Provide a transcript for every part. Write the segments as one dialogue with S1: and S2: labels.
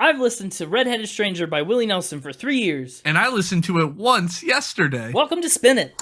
S1: I've listened to Redheaded Stranger by Willie Nelson for 3 years.
S2: And I listened to it once yesterday.
S1: Welcome to Spin It.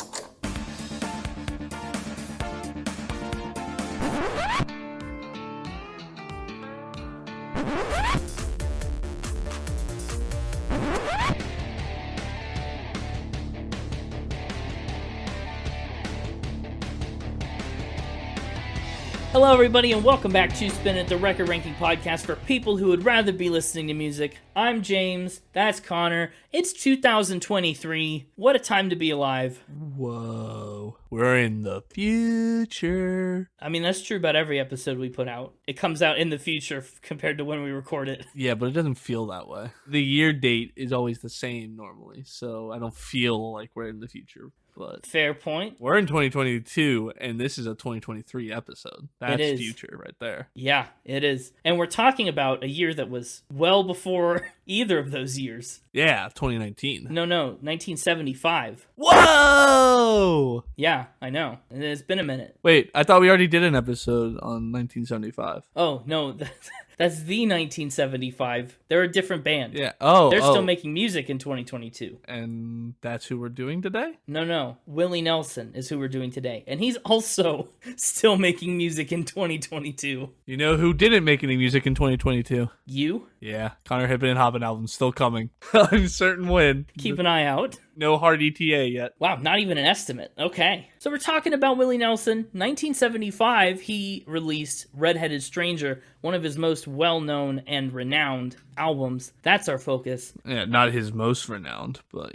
S1: Hello, everybody, and welcome back to Spin It, the record ranking podcast for people who would rather be listening to music. I'm James. That's Connor. It's 2023. What a time to be alive.
S2: Whoa. We're in the future.
S1: I mean, that's true about every episode we put out. It comes out in the future compared to when we record it.
S2: Yeah, but it doesn't feel that way. The year date is always the same normally, so I don't feel like we're in the future. But
S1: fair point.
S2: We're in 2022, and this is a 2023 episode. That's
S1: it is.
S2: Future right there.
S1: Yeah, it is. And we're talking about a year that was well before either of those years.
S2: Yeah, 2019.
S1: No, 1975.
S2: Whoa!
S1: Yeah, I know. And it's been a minute.
S2: Wait, I thought we already did an episode on 1975.
S1: Oh, no, that's the 1975. They're a different band.
S2: Yeah.
S1: They're still making music in 2022.
S2: And that's who we're doing today?
S1: No. Willie Nelson is who we're doing today. And he's also still making music in 2022.
S2: You know who didn't make any music in 2022?
S1: You?
S2: Yeah. Connor Hippen and Hobbin album's still coming. I'm certain win.
S1: Keep an eye out.
S2: No hard ETA yet.
S1: Wow, not even an estimate. Okay. So we're talking about Willie Nelson. 1975, he released Redheaded Stranger, one of his most well-known and renowned albums. That's our focus.
S2: Yeah, not his most renowned, but,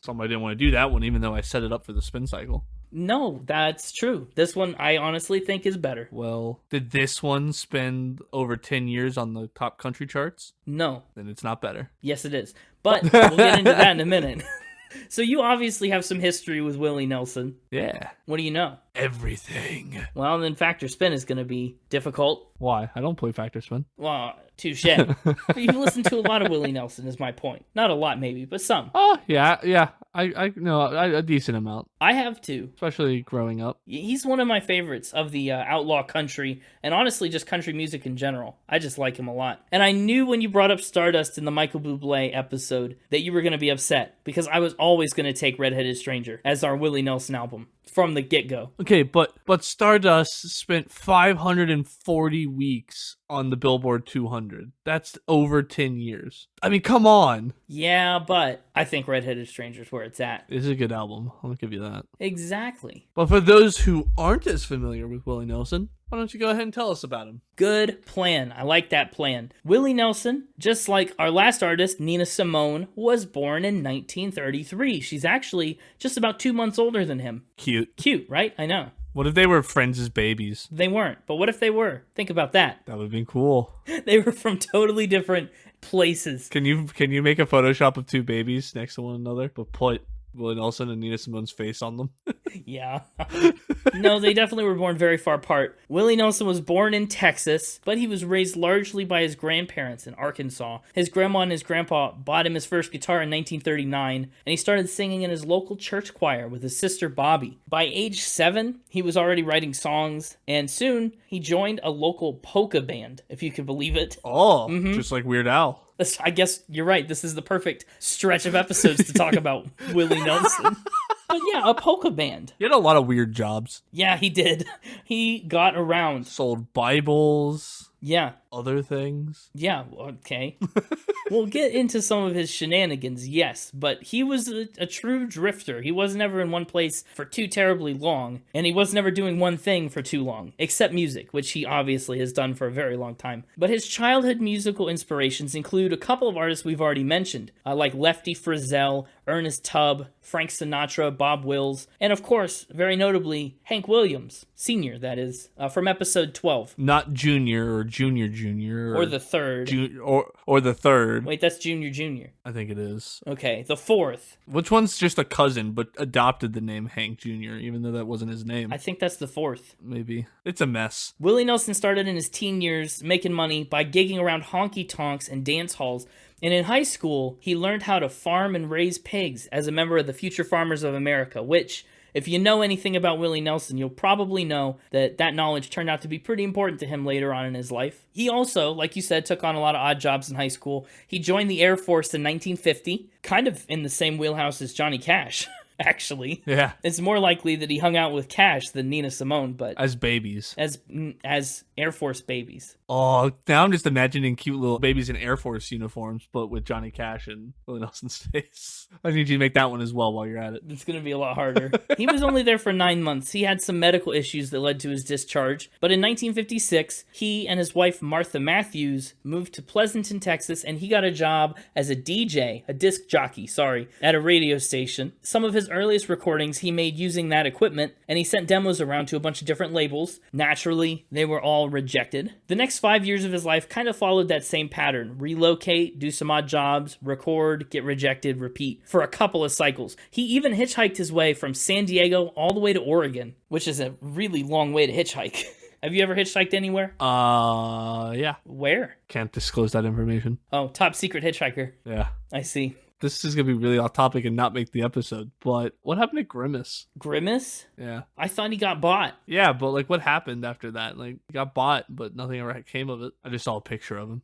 S2: somebody didn't want to do that one, even though I set it up for the spin cycle.
S1: No, that's true. This one, I honestly think, is better.
S2: Well, did this one spend over 10 years on the top country charts?
S1: No.
S2: Then it's not better.
S1: Yes, it is. But we'll get into that in a minute. So you obviously have some history with Willie Nelson.
S2: Yeah.
S1: What do you know?
S2: Everything.
S1: Well, then Factor Spin is going to be difficult.
S2: Why? I don't play Factor Spin.
S1: Well, touche. But you've listened to a lot of Willie Nelson, is my point. Not a lot, maybe, but some.
S2: Oh, yeah. I know a decent amount.
S1: I have too.
S2: Especially growing up.
S1: He's one of my favorites of the outlaw country, and honestly, just country music in general. I just like him a lot. And I knew when you brought up Stardust in the Michael Bublé episode that you were going to be upset, because I was always going to take Redheaded Stranger as our Willie Nelson album from the get-go.
S2: Okay, but Stardust spent 540 weeks on the Billboard 200. That's over 10 years. I mean, come on.
S1: Yeah, but I think Redheaded Stranger is where it's at.
S2: It's a good album. I'll give you that.
S1: Exactly.
S2: But for those who aren't as familiar with Willie Nelson, why don't you go ahead and tell us about him?
S1: Good plan. I like that plan. Willie Nelson, just like our last artist, Nina Simone, was born in 1933. She's actually just about 2 months older than him. Cute, right? I know.
S2: What if they were friends as babies?
S1: They weren't, but what if they were? Think about that.
S2: That would have been cool.
S1: They were from totally different places.
S2: Can you make a Photoshop of two babies next to one another, but put Willie Nelson and Nina Simone's face on them?
S1: Yeah. No, they definitely were born very far apart. Willie Nelson was born in Texas, but he was raised largely by his grandparents in Arkansas. His grandma and his grandpa bought him his first guitar in 1939, and he started singing in his local church choir with his sister Bobby. By age 7, he was already writing songs, and soon he joined a local polka band, if you could believe it.
S2: Oh, just like Weird Al.
S1: I guess you're right. This is the perfect stretch of episodes to talk about Willie Nelson. But yeah, a polka band.
S2: He had a lot of weird jobs.
S1: Yeah, he did. He got around.
S2: Sold Bibles.
S1: Yeah.
S2: Other things.
S1: Yeah, okay. We'll get into some of his shenanigans, yes, but he was a true drifter. He was never in one place for too terribly long, and he was never doing one thing for too long, except music, which he obviously has done for a very long time. But his childhood musical inspirations include a couple of artists we've already mentioned, like Lefty Frizzell, Ernest Tubb, Frank Sinatra, Bob Wills, and of course, very notably, Hank Williams, Sr., that is, from episode 12.
S2: Not Junior or Junior.
S1: Or the third.
S2: Or the third.
S1: Wait, that's Junior.
S2: I think it is.
S1: Okay, the fourth.
S2: Which one's just a cousin, but adopted the name Hank Jr., even though that wasn't his name?
S1: I think that's the fourth.
S2: Maybe. It's a mess.
S1: Willie Nelson started in his teen years making money by gigging around honky-tonks and dance halls, and in high school, he learned how to farm and raise pigs as a member of the Future Farmers of America, which, If you know anything about Willie Nelson, you'll probably know that that knowledge turned out to be pretty important to him later on in his life. He also, like you said, took on a lot of odd jobs in high school. He joined the Air Force in 1950, kind of in the same wheelhouse as Johnny Cash. Actually,
S2: Yeah.
S1: it's more likely that he hung out with Cash than Nina Simone, but
S2: As babies.
S1: as Air Force babies.
S2: Oh, now I'm just imagining cute little babies in Air Force uniforms, but with Johnny Cash and Willie Nelson's face. I need you to make that one as well while you're at it.
S1: It's going to be a lot harder. He was only there for 9 months. He had some medical issues that led to his discharge. But in 1956, he and his wife, Martha Matthews, moved to Pleasanton, Texas, and he got a job as a DJ, a disc jockey, at a radio station. Some of his earliest recordings he made using that equipment, and he sent demos around to a bunch of different labels. Naturally, they were all rejected. The next 5 years of his life kind of followed that same pattern. Relocate, do some odd jobs, record, get rejected, repeat, for a couple of cycles. He even hitchhiked his way from San Diego all the way to Oregon, which is a really long way to hitchhike. Have you ever hitchhiked anywhere?
S2: Yeah.
S1: Where?
S2: Can't disclose that information.
S1: Oh, top secret hitchhiker.
S2: Yeah.
S1: I see.
S2: This is going to be really off topic and not make the episode, but what happened to Grimace?
S1: Grimace?
S2: Yeah.
S1: I thought he got bought.
S2: Yeah, but like what happened after that? Like he got bought, but nothing ever came of it. I just saw a picture of him.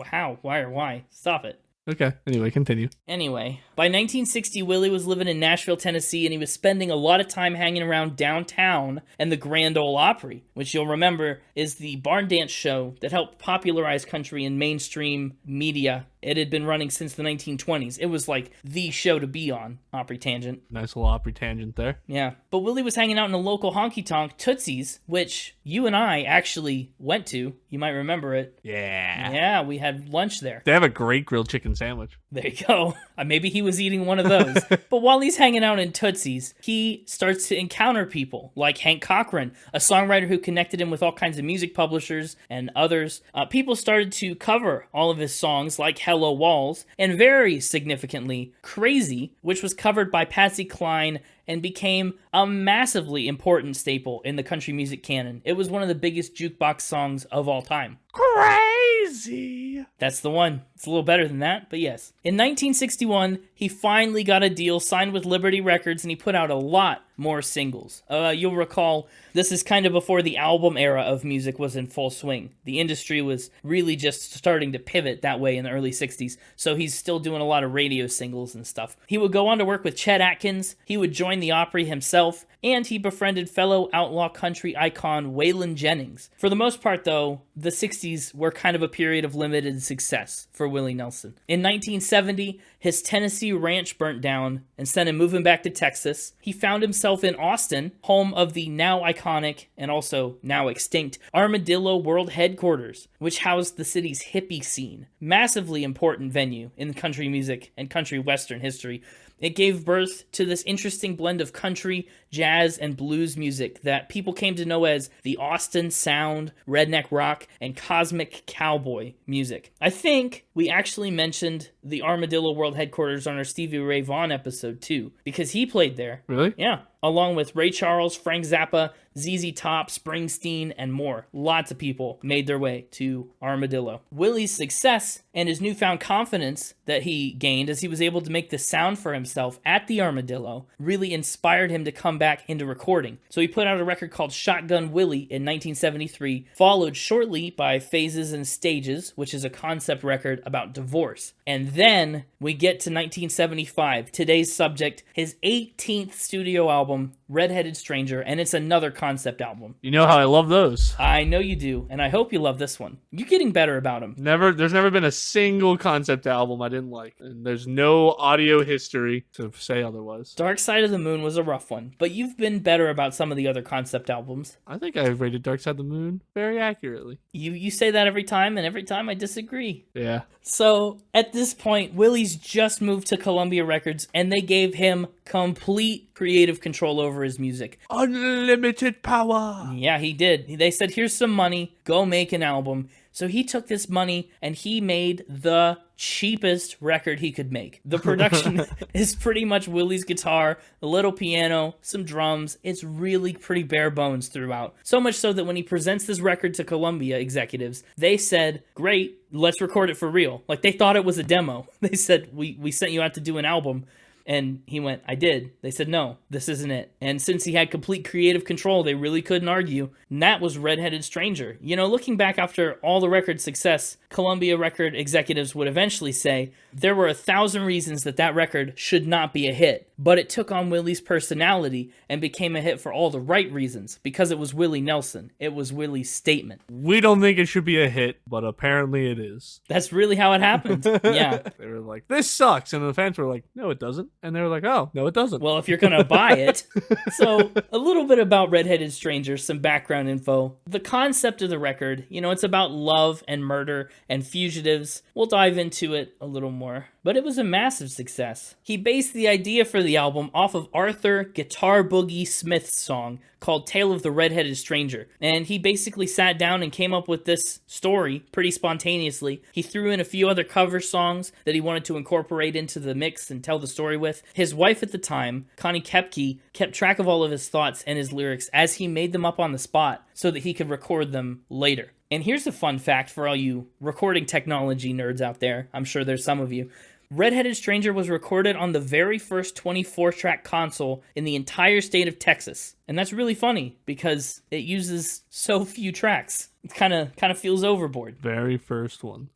S1: How? Why or why? Stop it.
S2: Okay. Anyway, continue.
S1: Anyway, by 1960, Willie was living in Nashville, Tennessee, and he was spending a lot of time hanging around downtown and the Grand Ole Opry, which you'll remember is the barn dance show that helped popularize country in mainstream media. It had been running since the 1920s. It was like the show to be on, Opry Tangent.
S2: Nice little Opry tangent there.
S1: Yeah. But Willie was hanging out in a local honky-tonk, Tootsie's, which you and I actually went to. You might remember it.
S2: Yeah.
S1: Yeah, we had lunch there.
S2: They have a great grilled chicken sandwich.
S1: There you go. Maybe he was eating one of those. But while he's hanging out in Tootsie's, he starts to encounter people like Hank Cochran, a songwriter who connected him with all kinds of music publishers and others. People started to cover all of his songs like Hello Walls, and very significantly, Crazy, which was covered by Patsy Cline and became a massively important staple in the country music canon. It was one of the biggest jukebox songs of all time.
S2: Crazy.
S1: That's the one. It's a little better than that, but yes. In 1961, he finally got a deal signed with Liberty Records, and he put out a lot more singles. You'll recall, this is kind of before the album era of music was in full swing. The industry was really just starting to pivot that way in the early 60s, so he's still doing a lot of radio singles and stuff. He would go on to work with Chet Atkins, he would join the Opry himself, and he befriended fellow outlaw country icon Waylon Jennings. For the most part, though, the 60s were kind of a period of limited success for Willie Nelson. In 1970, his Tennessee ranch burnt down and sent him moving back to Texas. He found himself in Austin, home of the now iconic and also now extinct Armadillo World Headquarters, which housed the city's hippie scene. Massively important venue in country music and country western history. It gave birth to this interesting blend of country, jazz, and blues music that people came to know as the Austin Sound, redneck rock, and cosmic cowboy music. I think we actually mentioned the Armadillo World Headquarters on our Stevie Ray Vaughan episode too, because he played there.
S2: Really?
S1: Yeah. Along with Ray Charles, Frank Zappa, ZZ Top, Springsteen, and more. Lots of people made their way to Armadillo. Willie's success and his newfound confidence that he gained as he was able to make the sound for himself at the Armadillo really inspired him to come back into recording. So he put out a record called Shotgun Willie in 1973, followed shortly by Phases and Stages, which is a concept record about divorce. And then we get to 1975, today's subject, his 18th studio album, Redheaded Stranger, and it's another concept album.
S2: You know how I love those.
S1: I know you do, and I hope you love this one. You're getting better about them.
S2: There's never been a single concept album I didn't like, and there's no audio history to say otherwise.
S1: Dark Side of the Moon was a rough one, but you've been better about some of the other concept albums.
S2: I think I rated Dark Side of the Moon very accurately.
S1: You say that every time, and every time I disagree.
S2: Yeah.
S1: So, at this point, Willie's just moved to Columbia Records, and they gave him complete creative control over his music.
S2: Unlimited power.
S1: Yeah, he did. They said, here's some money, go make an album. So he took this money and he made the cheapest record he could make. The production is pretty much Willie's guitar, a little piano, some drums. It's really pretty bare bones throughout. So much so that when he presents this record to Columbia executives, they said, great, let's record it for real. Like they thought it was a demo. They said, we sent you out to do an album. And he went, I did. They said, no, this isn't it. And since he had complete creative control, they really couldn't argue. And that was Red-Headed Stranger. You know, looking back after all the record success, Columbia record executives would eventually say there were 1,000 reasons that that record should not be a hit, but it took on Willie's personality and became a hit for all the right reasons, because it was Willie Nelson. It was Willie's statement.
S2: We don't think it should be a hit, but apparently it is.
S1: That's really how it happened. Yeah.
S2: They were like, this sucks. And the fans were like, no, it doesn't. And they were like, oh, no, it doesn't.
S1: Well, if you're going to buy it. So, a little bit about Red-Headed Stranger, some background info. The concept of the record, you know, it's about love and murder and fugitives. We'll dive into it a little more. But it was a massive success. He based the idea for the album off of Arthur Guitar Boogie Smith's song called Tale of the Red-Headed Stranger. And he basically sat down and came up with this story pretty spontaneously. He threw in a few other cover songs that he wanted to incorporate into the mix and tell the story with. His wife at the time, Connie Kepke, kept track of all of his thoughts and his lyrics as he made them up on the spot so that he could record them later. And here's a fun fact for all you recording technology nerds out there. I'm sure there's some of you. Red-Headed Stranger was recorded on the very first 24-track console in the entire state of Texas. And that's really funny because it uses so few tracks. It kind of feels overboard.
S2: Very first one.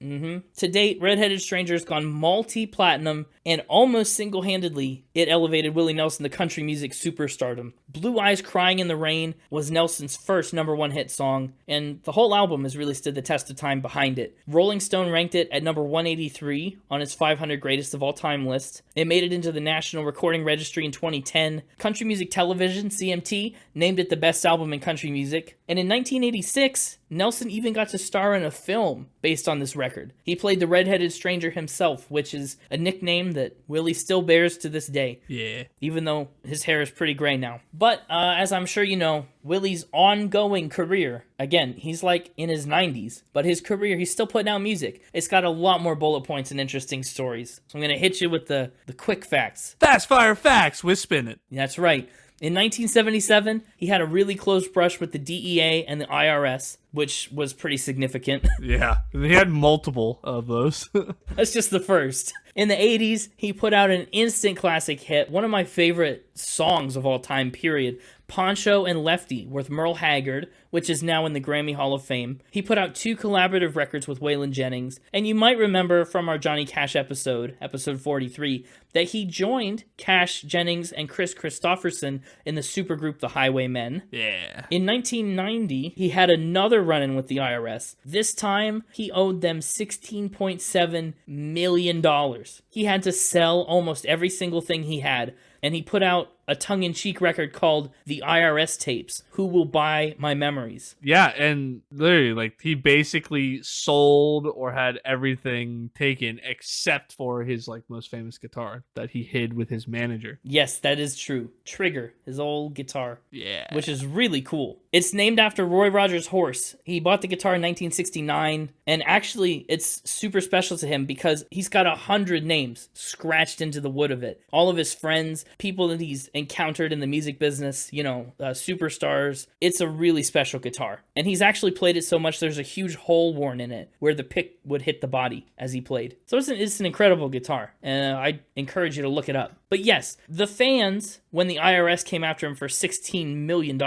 S1: To date, Red-Headed Stranger has gone multi-platinum, and almost single-handedly, it elevated Willie Nelson to country music superstardom. Blue Eyes Crying in the Rain was Nelson's first #1 hit song, and the whole album has really stood the test of time behind it. Rolling Stone ranked it at number 183 on its 500 greatest of all time list. It made it into the National Recording Registry in 2010. Country Music Television, CMT, named it the best album in country music. And in 1986, Nelson even got to star in a film based on this record. He played the Red-Headed Stranger himself, which is a nickname that Willie still bears to this day.
S2: Yeah.
S1: Even though his hair is pretty gray now. But, as I'm sure you know, Willie's ongoing career, again, he's like in his 90s, but his career, he's still putting out music. It's got a lot more bullet points and interesting stories. So I'm going to hit you with the quick facts.
S2: Fast fire facts with Spin It.
S1: That's right. In 1977, he had a really close brush with the DEA and the IRS, which was pretty significant.
S2: Yeah, he had multiple of those.
S1: That's just the first. In the 80s, he put out an instant classic hit, one of my favorite songs of all time, period. Poncho and Lefty with Merle Haggard, which is now in the Grammy Hall of Fame. He put out 2 collaborative records with Waylon Jennings, and you might remember from our Johnny Cash episode 43, that he joined Cash, Jennings, and Chris Christopherson in the supergroup The Highwaymen.
S2: Yeah.
S1: In 1990, he had another run-in with the IRS. This time, he owed them $16.7 million. He had to sell almost every single thing he had, and he put out a tongue-in-cheek record called The IRS Tapes, Who Will Buy My Memories?
S2: Yeah, and literally, like, he basically sold or had everything taken except for his, like, most famous guitar that he hid with his manager.
S1: Yes, that is true. Trigger, his old guitar.
S2: Yeah.
S1: Which is really cool. It's named after Roy Rogers' horse. He bought the guitar in 1969, and actually, it's super special to him because he's got 100 names scratched into the wood of it. All of his friends, people that he's encountered in the music business, you know, superstars. It's a really special guitar. And he's actually played it so much there's a huge hole worn in it where the pick would hit the body as he played. So it's an incredible guitar, and I encourage you to look it up. But yes, the fans, when the IRS came after him for $16 million,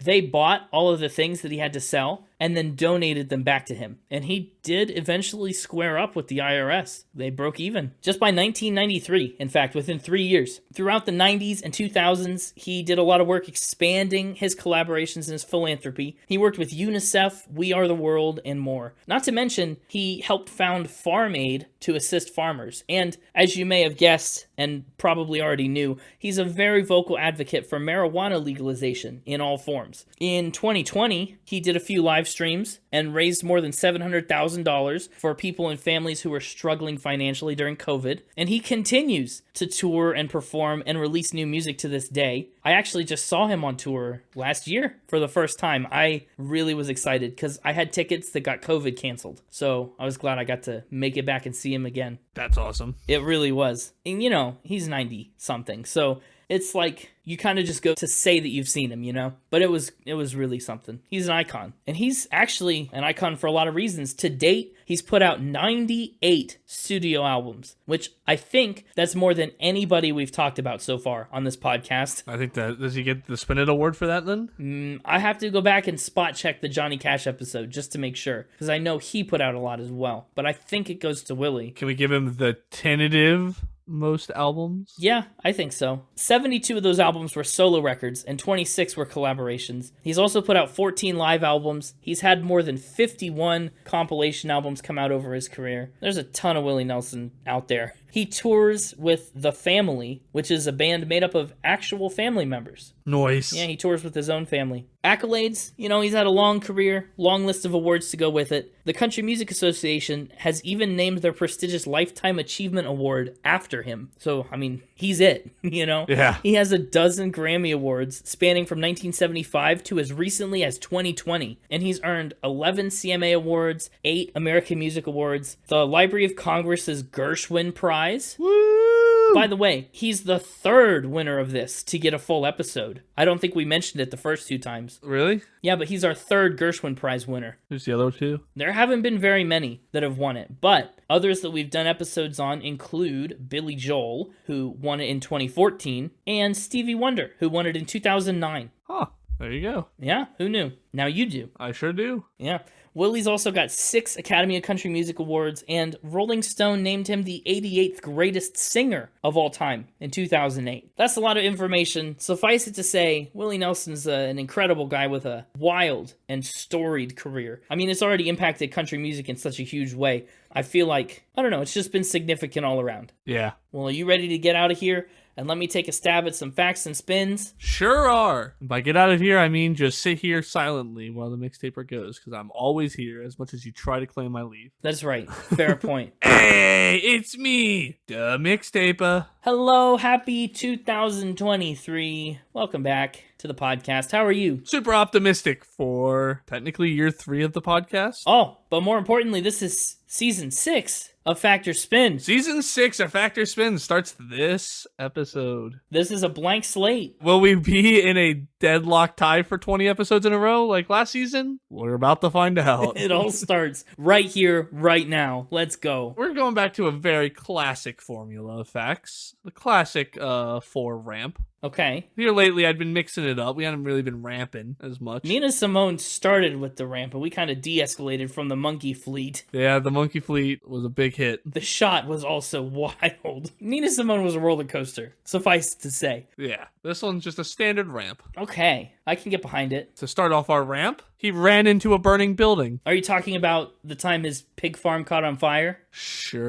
S1: they bought all of the things that he had to sell and then donated them back to him. And he did eventually square up with the IRS. They broke even. Just by 1993, in fact, within 3 years. Throughout the 90s and 2000s, he did a lot of work expanding his collaborations and his philanthropy. He worked with UNICEF, We Are the World, and more. Not to mention, he helped found Farm Aid to assist farmers. And as you may have guessed, and probably already knew, he's a very vocal advocate for marijuana legalization in all forms. In 2020, he did a few live streams and raised more than $700,000 for people and families who were struggling financially during COVID. And he continues to tour and perform and release new music to this day. I actually just saw him on tour last year for the first time. I really was excited because I had tickets that got COVID canceled. So I was glad I got to make it back and see him again.
S2: That's awesome.
S1: It really was. And you know, he's 90 something. So it's like you kind of just go to say that you've seen him, you know? But it was really something. He's an icon. And he's actually an icon for a lot of reasons. To date, he's put out 98 studio albums, which I think that's more than anybody we've talked about so far on this podcast.
S2: I think that, does he get the Spin It Award for that then?
S1: I have to go back and spot check the Johnny Cash episode just to make sure, because I know he put out a lot as well. But I think it goes to Willie.
S2: Can we give him the tentative most albums?
S1: Yeah, I think so. 72 of those albums were solo records and 26 were collaborations. He's also put out 14 live albums. He's had more than 51 compilation albums come out over his career. There's a ton of Willie Nelson out there. He tours with The Family, which is a band made up of actual family members.
S2: Nice.
S1: Yeah, he tours with his own family. Accolades, he's had a long career, long list of awards to go with it. The Country Music Association has even named their prestigious Lifetime Achievement Award after him. So, he's it,
S2: Yeah.
S1: He has a dozen Grammy Awards spanning from 1975 to as recently as 2020. And he's earned 11 CMA Awards, 8 American Music Awards, the Library of Congress's Gershwin Prize.
S2: Woo!
S1: By the way, he's the third winner of this to get a full episode. I don't think we mentioned it the first 2 times.
S2: Really?
S1: Yeah, but he's our third Gershwin Prize winner.
S2: Who's the other 2?
S1: There haven't been very many that have won it, but others that we've done episodes on include Billy Joel, who won it in 2014, and Stevie Wonder, who won it in 2009.
S2: Huh. There you go.
S1: Yeah, who knew? Now you do.
S2: I sure do.
S1: Yeah. Willie's also got 6 Academy of Country Music Awards, and Rolling Stone named him the 88th greatest singer of all time in 2008. That's a lot of information. Suffice it to say, Willie Nelson's an incredible guy with a wild and storied career. It's already impacted country music in such a huge way. I feel like, it's just been significant all around.
S2: Yeah.
S1: Well, are you ready to get out of here? And let me take a stab at some facts and spins.
S2: Sure are. By get out of here, I mean just sit here silently while the mixtaper goes, because I'm always here as much as you try to claim my leave.
S1: That's right. Fair point.
S2: Hey, it's me, the mixtaper.
S1: Hello, happy 2023. Welcome back to the podcast. How are you?
S2: Super optimistic for technically year 3 of the podcast.
S1: Oh, but more importantly, this is season 6 of Factor Spin.
S2: Season 6 of Factor Spin starts this episode.
S1: This is a blank slate.
S2: Will we be in a deadlock tie for 20 episodes in a row like last season? We're about to find out.
S1: It all starts right here, right now. Let's go.
S2: We're going back to a very classic formula of facts. The classic 4 ramp.
S1: Okay.
S2: Here lately, I'd been mixing it up. We hadn't really been ramping as much.
S1: Nina Simone started with the ramp, but we kind of de-escalated from the monkey fleet.
S2: Yeah, the monkey fleet was a big hit.
S1: The shot was also wild. Nina Simone was a roller coaster, suffice to say.
S2: Yeah, this one's just a standard ramp.
S1: Okay, I can get behind it.
S2: To start off our ramp, he ran into a burning building.
S1: Are you talking about the time his pig farm caught on fire?
S2: Sure,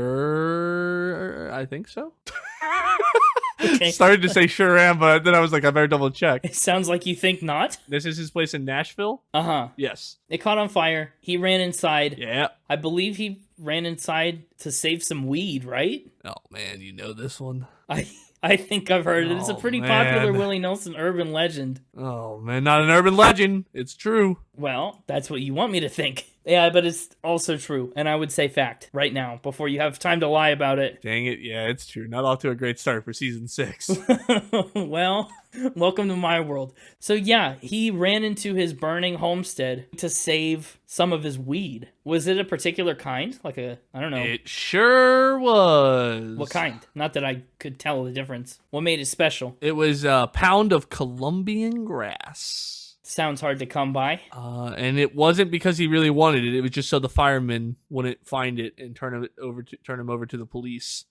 S2: I think so.
S1: Okay.
S2: Started to say sure am, but then I was like, I better double check.
S1: It sounds like you think not.
S2: This is his place in Nashville?
S1: Uh-huh.
S2: Yes.
S1: It caught on fire. He ran inside.
S2: Yeah.
S1: I believe he ran inside to save some weed, right?
S2: Oh, man, you know this one.
S1: I think I've heard it. It's a pretty popular Willie Nelson urban legend.
S2: Oh, man, not an urban legend. It's true.
S1: Well, that's what you want me to think. Yeah, but it's also true, and I would say fact right now, before you have time to lie about it.
S2: Dang it, yeah, it's true. Not off to a great start for season 6.
S1: Well, welcome to my world. So yeah, he ran into his burning homestead to save some of his weed. Was it a particular kind? Like I don't know.
S2: It sure was.
S1: What kind? Not that I could tell the difference. What made it special?
S2: It was a pound of Colombian grass.
S1: Sounds hard to come by.
S2: And it wasn't because he really wanted it. It was just so the firemen wouldn't find it and turn him over to the police.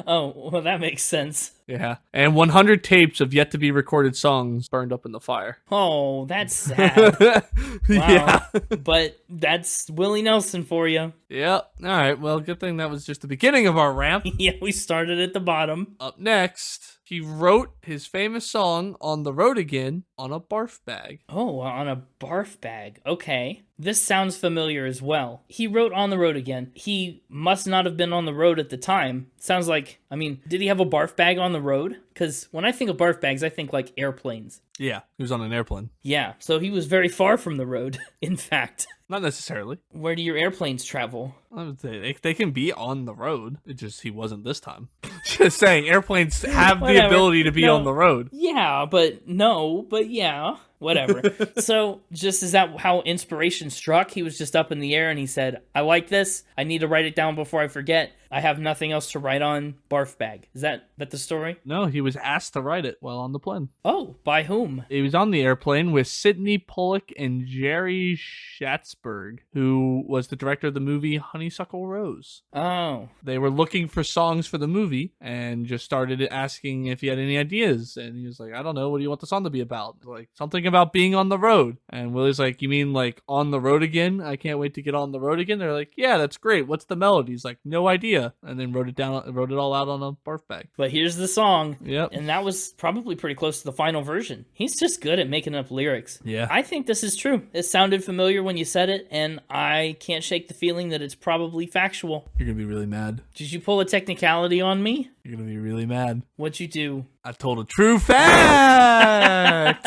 S1: Oh, well, that makes sense.
S2: Yeah. And 100 tapes of yet to be recorded songs burned up in the fire.
S1: Oh, that's sad. Wow.
S2: Yeah.
S1: But that's Willie Nelson for you.
S2: Yep. All right. Well, good thing that was just the beginning of our ramp.
S1: Yeah, we started at the bottom.
S2: Up next, he wrote his famous song On the Road Again on a barf bag.
S1: Oh, on a barf bag. Okay. This sounds familiar as well. He wrote On the Road Again. He must not have been on the road at the time. Sounds like, did he have a barf bag on the road? Because when I think of barf bags, I think like airplanes.
S2: Yeah, he was on an airplane.
S1: Yeah, so he was very far from the road, in fact.
S2: Not necessarily.
S1: Where do your airplanes travel?
S2: I would say they can be on the road. It just he wasn't this time. Just saying, airplanes have the
S1: Whatever.
S2: ability to be
S1: No.
S2: on the road.
S1: Yeah, but no, but yeah, whatever. So, just is that how inspiration struck? He was just up in the air and he said, I like this. I need to write it down before I forget. I have nothing else to write on. Barf bag. Is that the story?
S2: No, he was asked to write it while on the plane.
S1: Oh, by whom?
S2: He was on the airplane with Sidney Pollack and Jerry Schatzberg, who was the director of the movie Honeysuckle Rose.
S1: Oh.
S2: They were looking for songs for the movie and just started asking if he had any ideas. And he was like, I don't know. What do you want the song to be about? Like, something about being on the road. And Willie's like, you mean like on the road again? I can't wait to get on the road again. They're like, yeah, that's great. What's the melody? He's like, no idea. And then wrote it all out on a barf bag.
S1: But here's the song.
S2: Yep.
S1: And that was probably pretty close to the final version. He's just good at making up lyrics.
S2: Yeah.
S1: I think this is true. It sounded familiar when you said it, and I can't shake the feeling that it's probably factual.
S2: You're going to be really mad.
S1: Did you pull a technicality on me?
S2: You're going to be really mad.
S1: What'd you do?
S2: I told a true fact.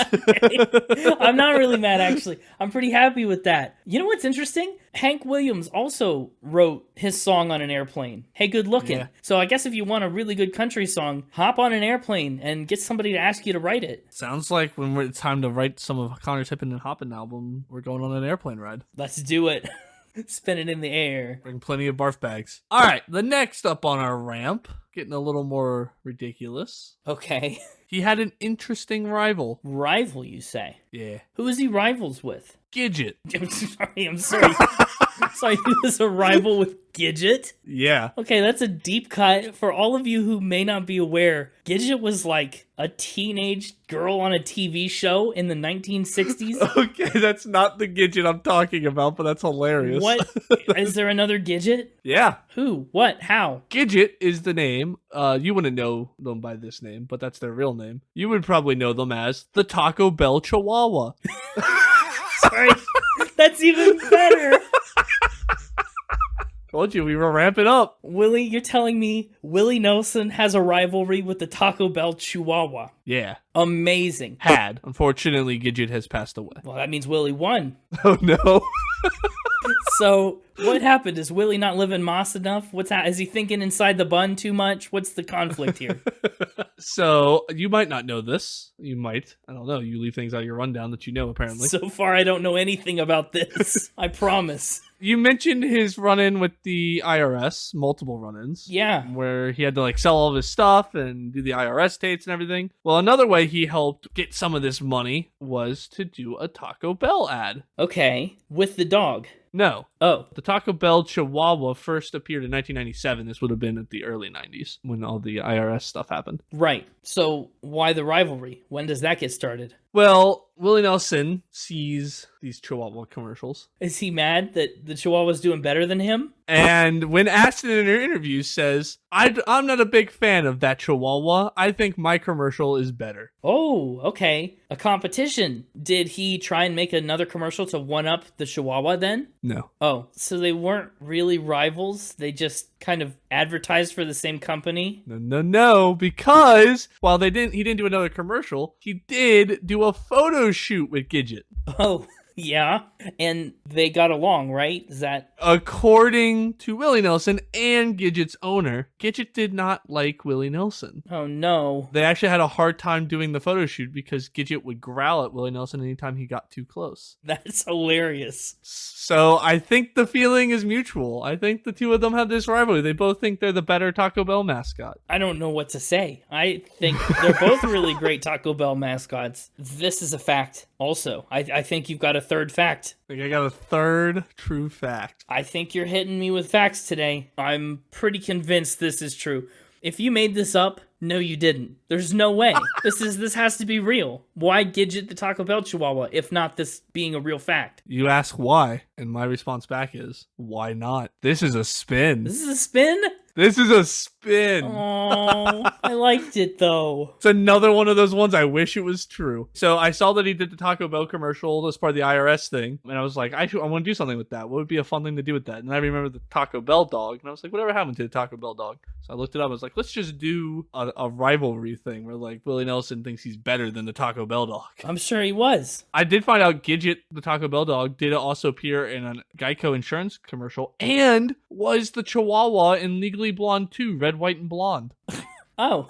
S1: I'm not really mad, actually. I'm pretty happy with that. You know what's interesting? Hank Williams also wrote his song on an airplane. Hey, good looking.
S2: Yeah.
S1: So I guess if you want a really good country song, hop on an airplane and get somebody to ask you to write it.
S2: Sounds like when it's time to write some of Connor's Hippin' and Hoppin' album, we're going on an airplane ride.
S1: Let's do it. Spin it in the air.
S2: Bring plenty of barf bags. All right, the next up on our ramp, getting a little more ridiculous.
S1: Okay.
S2: He had an interesting rival.
S1: Rival, you say?
S2: Yeah.
S1: Who is he rivals with?
S2: Gidget.
S1: I'm sorry. Sorry, he was a rival with Gidget?
S2: Yeah.
S1: Okay, that's a deep cut. For all of you who may not be aware, Gidget was like a teenage girl on a TV show in the 1960s.
S2: Okay, that's not the Gidget I'm talking about, but that's hilarious.
S1: What? Is there another Gidget?
S2: Yeah.
S1: Who? What? How?
S2: Gidget is the name. You wouldn't know them by this name, but that's their real name. You would probably know them as the Taco Bell Chihuahua.
S1: Sorry. That's even better.
S2: Told you we were ramping up.
S1: Willie, you're telling me Willie Nelson has a rivalry with the Taco Bell Chihuahua.
S2: Yeah.
S1: Amazing.
S2: Had. Unfortunately, Gidget has passed away.
S1: Well, that means Willie won.
S2: Oh, no.
S1: So, what happened? Is Willie not living Moss enough? Is he thinking inside the bun too much? What's the conflict here?
S2: So, you might not know this. You might. I don't know. You leave things out of your rundown that you know, apparently.
S1: So far, I don't know anything about this. I promise.
S2: You mentioned his run-in with the IRS, multiple run-ins.
S1: Yeah.
S2: Where he had to like sell all of his stuff and do the IRS tapes and everything. Well, another way he helped get some of this money was to do a Taco Bell ad.
S1: Okay. With the dog.
S2: No.
S1: Oh.
S2: The Taco Bell Chihuahua first appeared in 1997. This would have been at the early 90s when all the IRS stuff happened.
S1: Right. So why the rivalry? When does that get started?
S2: Well, Willie Nelson sees these Chihuahua commercials.
S1: Is he mad that the Chihuahua's doing better than him?
S2: And when asked in an interview, says, I'm not a big fan of that Chihuahua. I think my commercial is better.
S1: Oh, okay. A competition. Did he try and make another commercial to one-up the Chihuahua then?
S2: No.
S1: Oh, so they weren't really rivals? They just kind of advertised for the same company?
S2: No, because while he didn't do another commercial, he did do a photo shoot with Gidget.
S1: Oh, yeah. And they got along, right? Is that...
S2: According to Willie Nelson and Gidget's owner, Gidget did not like Willie Nelson.
S1: Oh, no.
S2: They actually had a hard time doing the photo shoot because Gidget would growl at Willie Nelson anytime he got too close.
S1: That's hilarious.
S2: So I think the feeling is mutual. I think the two of them have this rivalry. They both think they're the better Taco Bell mascot.
S1: I don't know what to say. I think they're both really great Taco Bell mascots. This is a fact also. I think you've got a third fact.
S2: I think I got a third true fact.
S1: I think you're hitting me with facts today. I'm pretty convinced this is true. If you made this up, no, you didn't. There's no way. This has to be real. Why Gidget the Taco Bell Chihuahua, if not this being a real fact?
S2: You ask why, and my response back is, why not? This is a spin.
S1: This is a spin?
S2: This is a spin.
S1: Oh, I liked it though.
S2: It's another one of those ones I wish it was true. So I saw that he did the Taco Bell commercial as part of the IRS thing, and I was like, I want to do something with that. What would be a fun thing to do with that? And I remember the Taco Bell dog, and I was like, whatever happened to the Taco Bell dog? So I looked it up. I was like, let's just do a rivalry thing where like Willie Nelson thinks he's better than the Taco Bell dog.
S1: I'm sure he was.
S2: I did find out Gidget, the Taco Bell dog, did also appear in a Geico insurance commercial and was the Chihuahua in Legally Blonde 2, Red, White, and Blonde.
S1: Oh.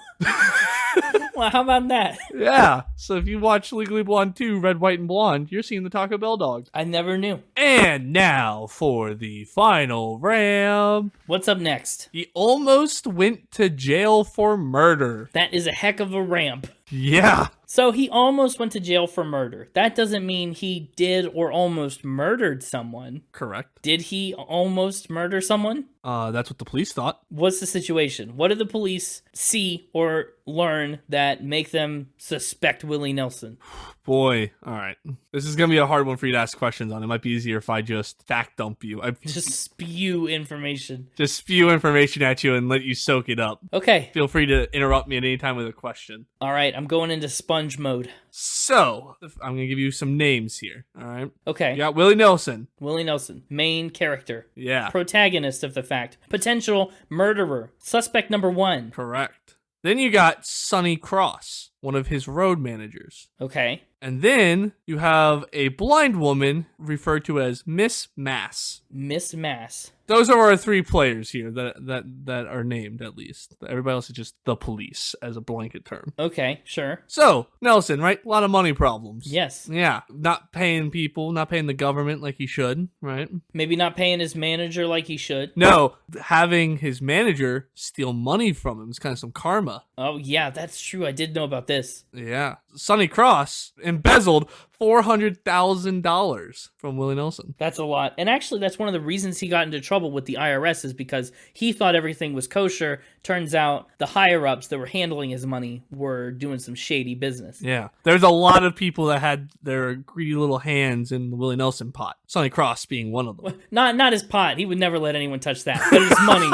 S1: Well, how about that?
S2: Yeah. So if you watch Legally Blonde 2, Red, White, and Blonde, you're seeing the Taco Bell dog.
S1: I never knew.
S2: And now for the final round.
S1: What's up next?
S2: He almost went to jail for murder.
S1: That is a heck of a ramp.
S2: Yeah.
S1: So he almost went to jail for murder. That doesn't mean he did or almost murdered someone.
S2: Correct.
S1: Did he almost murder someone?
S2: That's what the police thought.
S1: What's the situation? What did the police see or learn that make them suspect Willie Nelson?
S2: Boy, all right. This is going to be a hard one for you to ask questions on. It might be easier if I just fact dump you. I
S1: Just spew information.
S2: just spew information at you and let you soak it up.
S1: Okay.
S2: Feel free to interrupt me at any time with a question.
S1: All right. I'm going into sponge mode.
S2: So, I'm going to give you some names here, all right?
S1: Okay.
S2: You got Willie Nelson.
S1: Willie Nelson, main character.
S2: Yeah,
S1: Protagonist of the fact. Potential murderer. Suspect number 1.
S2: correct. Then you got Sonny Cross, one of his road managers.
S1: Okay.
S2: And then you have a blind woman referred to as Miss Mass.
S1: Miss Mass.
S2: Those are our 3 players here that are named, at least. Everybody else is just the police as a blanket term.
S1: Okay, sure.
S2: So, Nelson, right? A lot of money problems.
S1: Yes.
S2: Yeah. Not paying people, not paying the government like he should, right?
S1: Maybe not paying his manager like he should.
S2: No, having his manager steal money from him is kind of some karma.
S1: Oh, yeah, that's true. I did know about this.
S2: Yeah. Sonny Cross embezzled $400,000 from Willie Nelson.
S1: That's a lot. And actually, that's one of the reasons he got into trouble with the IRS is because he thought everything was kosher. Turns out the higher-ups that were handling his money were doing some shady business.
S2: Yeah. There's a lot of people that had their greedy little hands in the Willie Nelson pot. Sonny Cross being one of them.
S1: Not his pot. He would never let anyone touch that. But his money,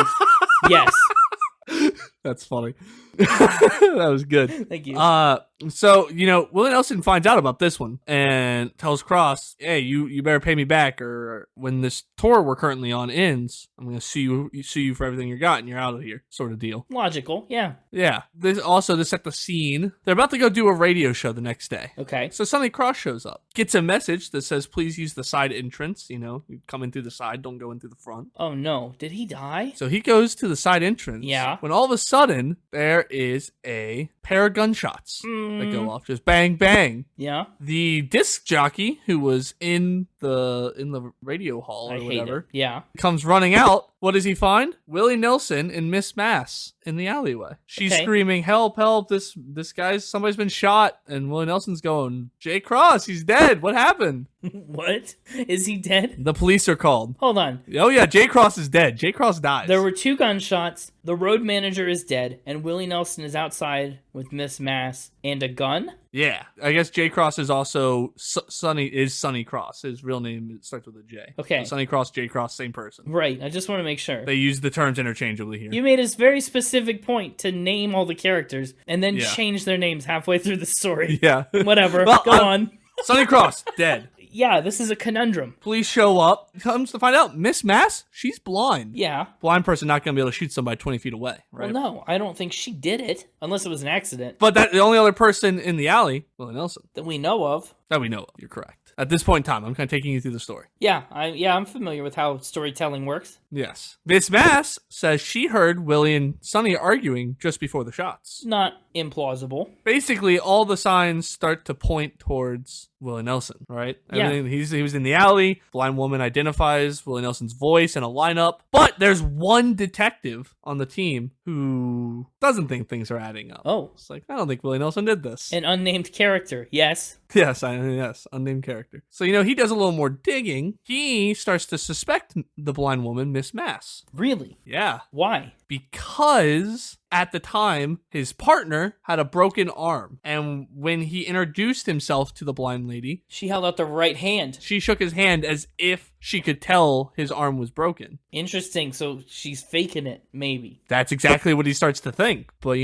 S1: yes.
S2: That's funny. That was good.
S1: Thank you.
S2: So, Willie Nelson finds out about this one and tells Cross, hey, you better pay me back, or when this tour we're currently on ends, I'm going to sue you for everything you got and you're out of here, sort of deal.
S1: Logical, yeah.
S2: Yeah. To set the scene, they're about to go do a radio show the next day.
S1: Okay.
S2: So Sonny Cross shows up, gets a message that says, please use the side entrance. You come in through the side, don't go in through the front.
S1: Oh, no. Did he die?
S2: So he goes to the side entrance.
S1: Yeah.
S2: When all of a sudden, there is a pair of gunshots that go off. Just bang, bang.
S1: Yeah.
S2: The disc jockey, who was in the radio hall or
S1: I hate
S2: whatever,
S1: it. Yeah.
S2: comes running out. What does he find? Willie Nelson and Miss Mass in the alleyway. She's
S1: Okay.
S2: screaming, help, help, this somebody's been shot. And Willie Nelson's going, Jay Cross, he's dead. What happened?
S1: What? Is he dead?
S2: The police are called.
S1: Hold on.
S2: Oh yeah, Jay Cross is dead. Jay Cross dies.
S1: There were 2 gunshots. The road manager is dead, and Willie Nelson is outside with Miss Mass and a gun?
S2: Yeah, I guess Jay Cross is also Sonny Cross. His real name starts with a J.
S1: Okay.
S2: So Sonny Cross, Jay Cross, same person.
S1: Right. I just want to make sure.
S2: They use the terms interchangeably here.
S1: You made a very specific point to name all the characters and then
S2: Yeah.
S1: change their names halfway through the story.
S2: Yeah.
S1: Whatever.
S2: Well,
S1: Go on.
S2: Sonny Cross, dead.
S1: Yeah, this is a conundrum.
S2: Police show up. Comes to find out, Miss Mass, she's blind.
S1: Yeah.
S2: Blind person not going to be able to shoot somebody 20 feet away, right?
S1: Well, no, I don't think she did it, unless it was an accident
S2: But the only other person in the alley, Willie Nelson,
S1: that we know of.
S2: that we know of. You're correct. At this point in time, I'm kind of taking you through the story.
S1: Yeah, I'm familiar with how storytelling works.
S2: Yes. Miss Mass says she heard Willie and Sonny arguing just before the shots.
S1: Not implausible.
S2: Basically, all the signs start to point towards Willie Nelson, right?
S1: Yeah.
S2: He was in the alley. Blind woman identifies Willie Nelson's voice in a lineup. But there's one detective on the team who doesn't think things are adding up.
S1: Oh,
S2: It's like, I don't think Willie Nelson did this.
S1: an unnamed character. Yes.
S2: Yes, unnamed character. So, he does a little more digging. He starts to suspect the blind woman, Miss Mass.
S1: Really?
S2: Yeah.
S1: Why?
S2: Because at the time, his partner had a broken arm. And when he introduced himself to the blind lady,
S1: She held out the right hand.
S2: she shook his hand as if she could tell his arm was broken.
S1: Interesting. So she's faking it, maybe.
S2: That's exactly what he starts to think. But,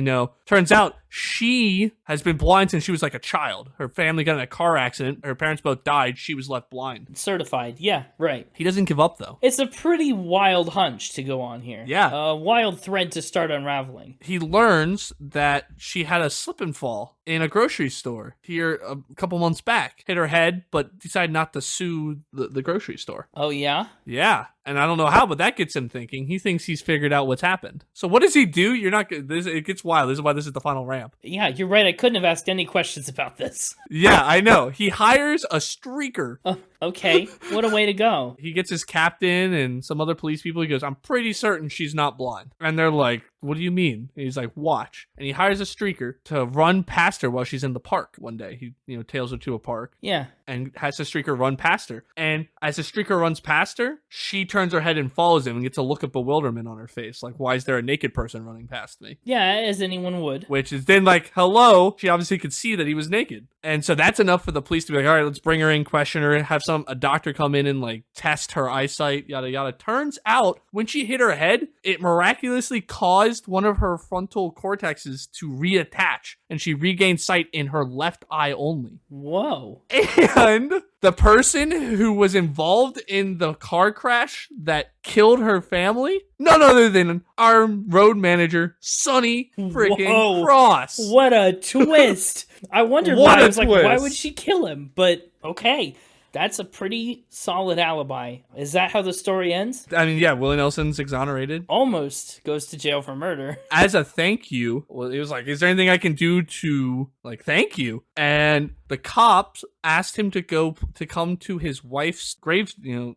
S2: turns out she has been blind since she was like a child. Her family got in a car accident. Her parents both died. She was left blind.
S1: Certified. Yeah, right.
S2: He doesn't give up, though.
S1: It's a pretty wild hunch to go on here.
S2: Yeah.
S1: A wild thread to start unraveling.
S2: He learns that she had a slip and fall in a grocery store here a couple months back. Hit her head, but decided not to sue the grocery store.
S1: Oh, yeah?
S2: Yeah. And I don't know how, but that gets him thinking. He thinks he's figured out what's happened. So what does he do? It gets wild. This is why this is the final ramp.
S1: Yeah, you're right. I couldn't have asked any questions about this.
S2: Yeah, I know. He hires a streaker.
S1: Okay, what a way to go.
S2: He gets his captain and some other police people. He goes, I'm pretty certain she's not blind. And they're like, what do you mean? And he's like, watch. And he hires a streaker to run past her while she's in the park one day. He tails her to a park.
S1: Yeah.
S2: And has the streaker run past her. And as the streaker runs past her, she turns her head and follows him and gets a look of bewilderment on her face. Like, why is there a naked person running past me?
S1: Yeah, as anyone would.
S2: Which is then like, hello. She obviously could see that he was naked. And so that's enough for the police to be like, all right, let's bring her in, question her, have a doctor come in and like test her eyesight, yada, yada. Turns out when she hit her head, it miraculously caused one of her frontal cortexes to reattach and she regained sight in her left eye only.
S1: Whoa.
S2: And the person who was involved in the car crash that killed her family, none other than our road manager, Sonny freaking Cross.
S1: What a twist. I wondered why. I was like, why would she kill him? But okay. That's a pretty solid alibi. Is that how the story ends?
S2: I mean, yeah, Willie Nelson's exonerated.
S1: Almost goes to jail for murder.
S2: As a thank you, well, it was like, is there anything I can do to, like, thank you? And the cops asked him to come to his wife's grave,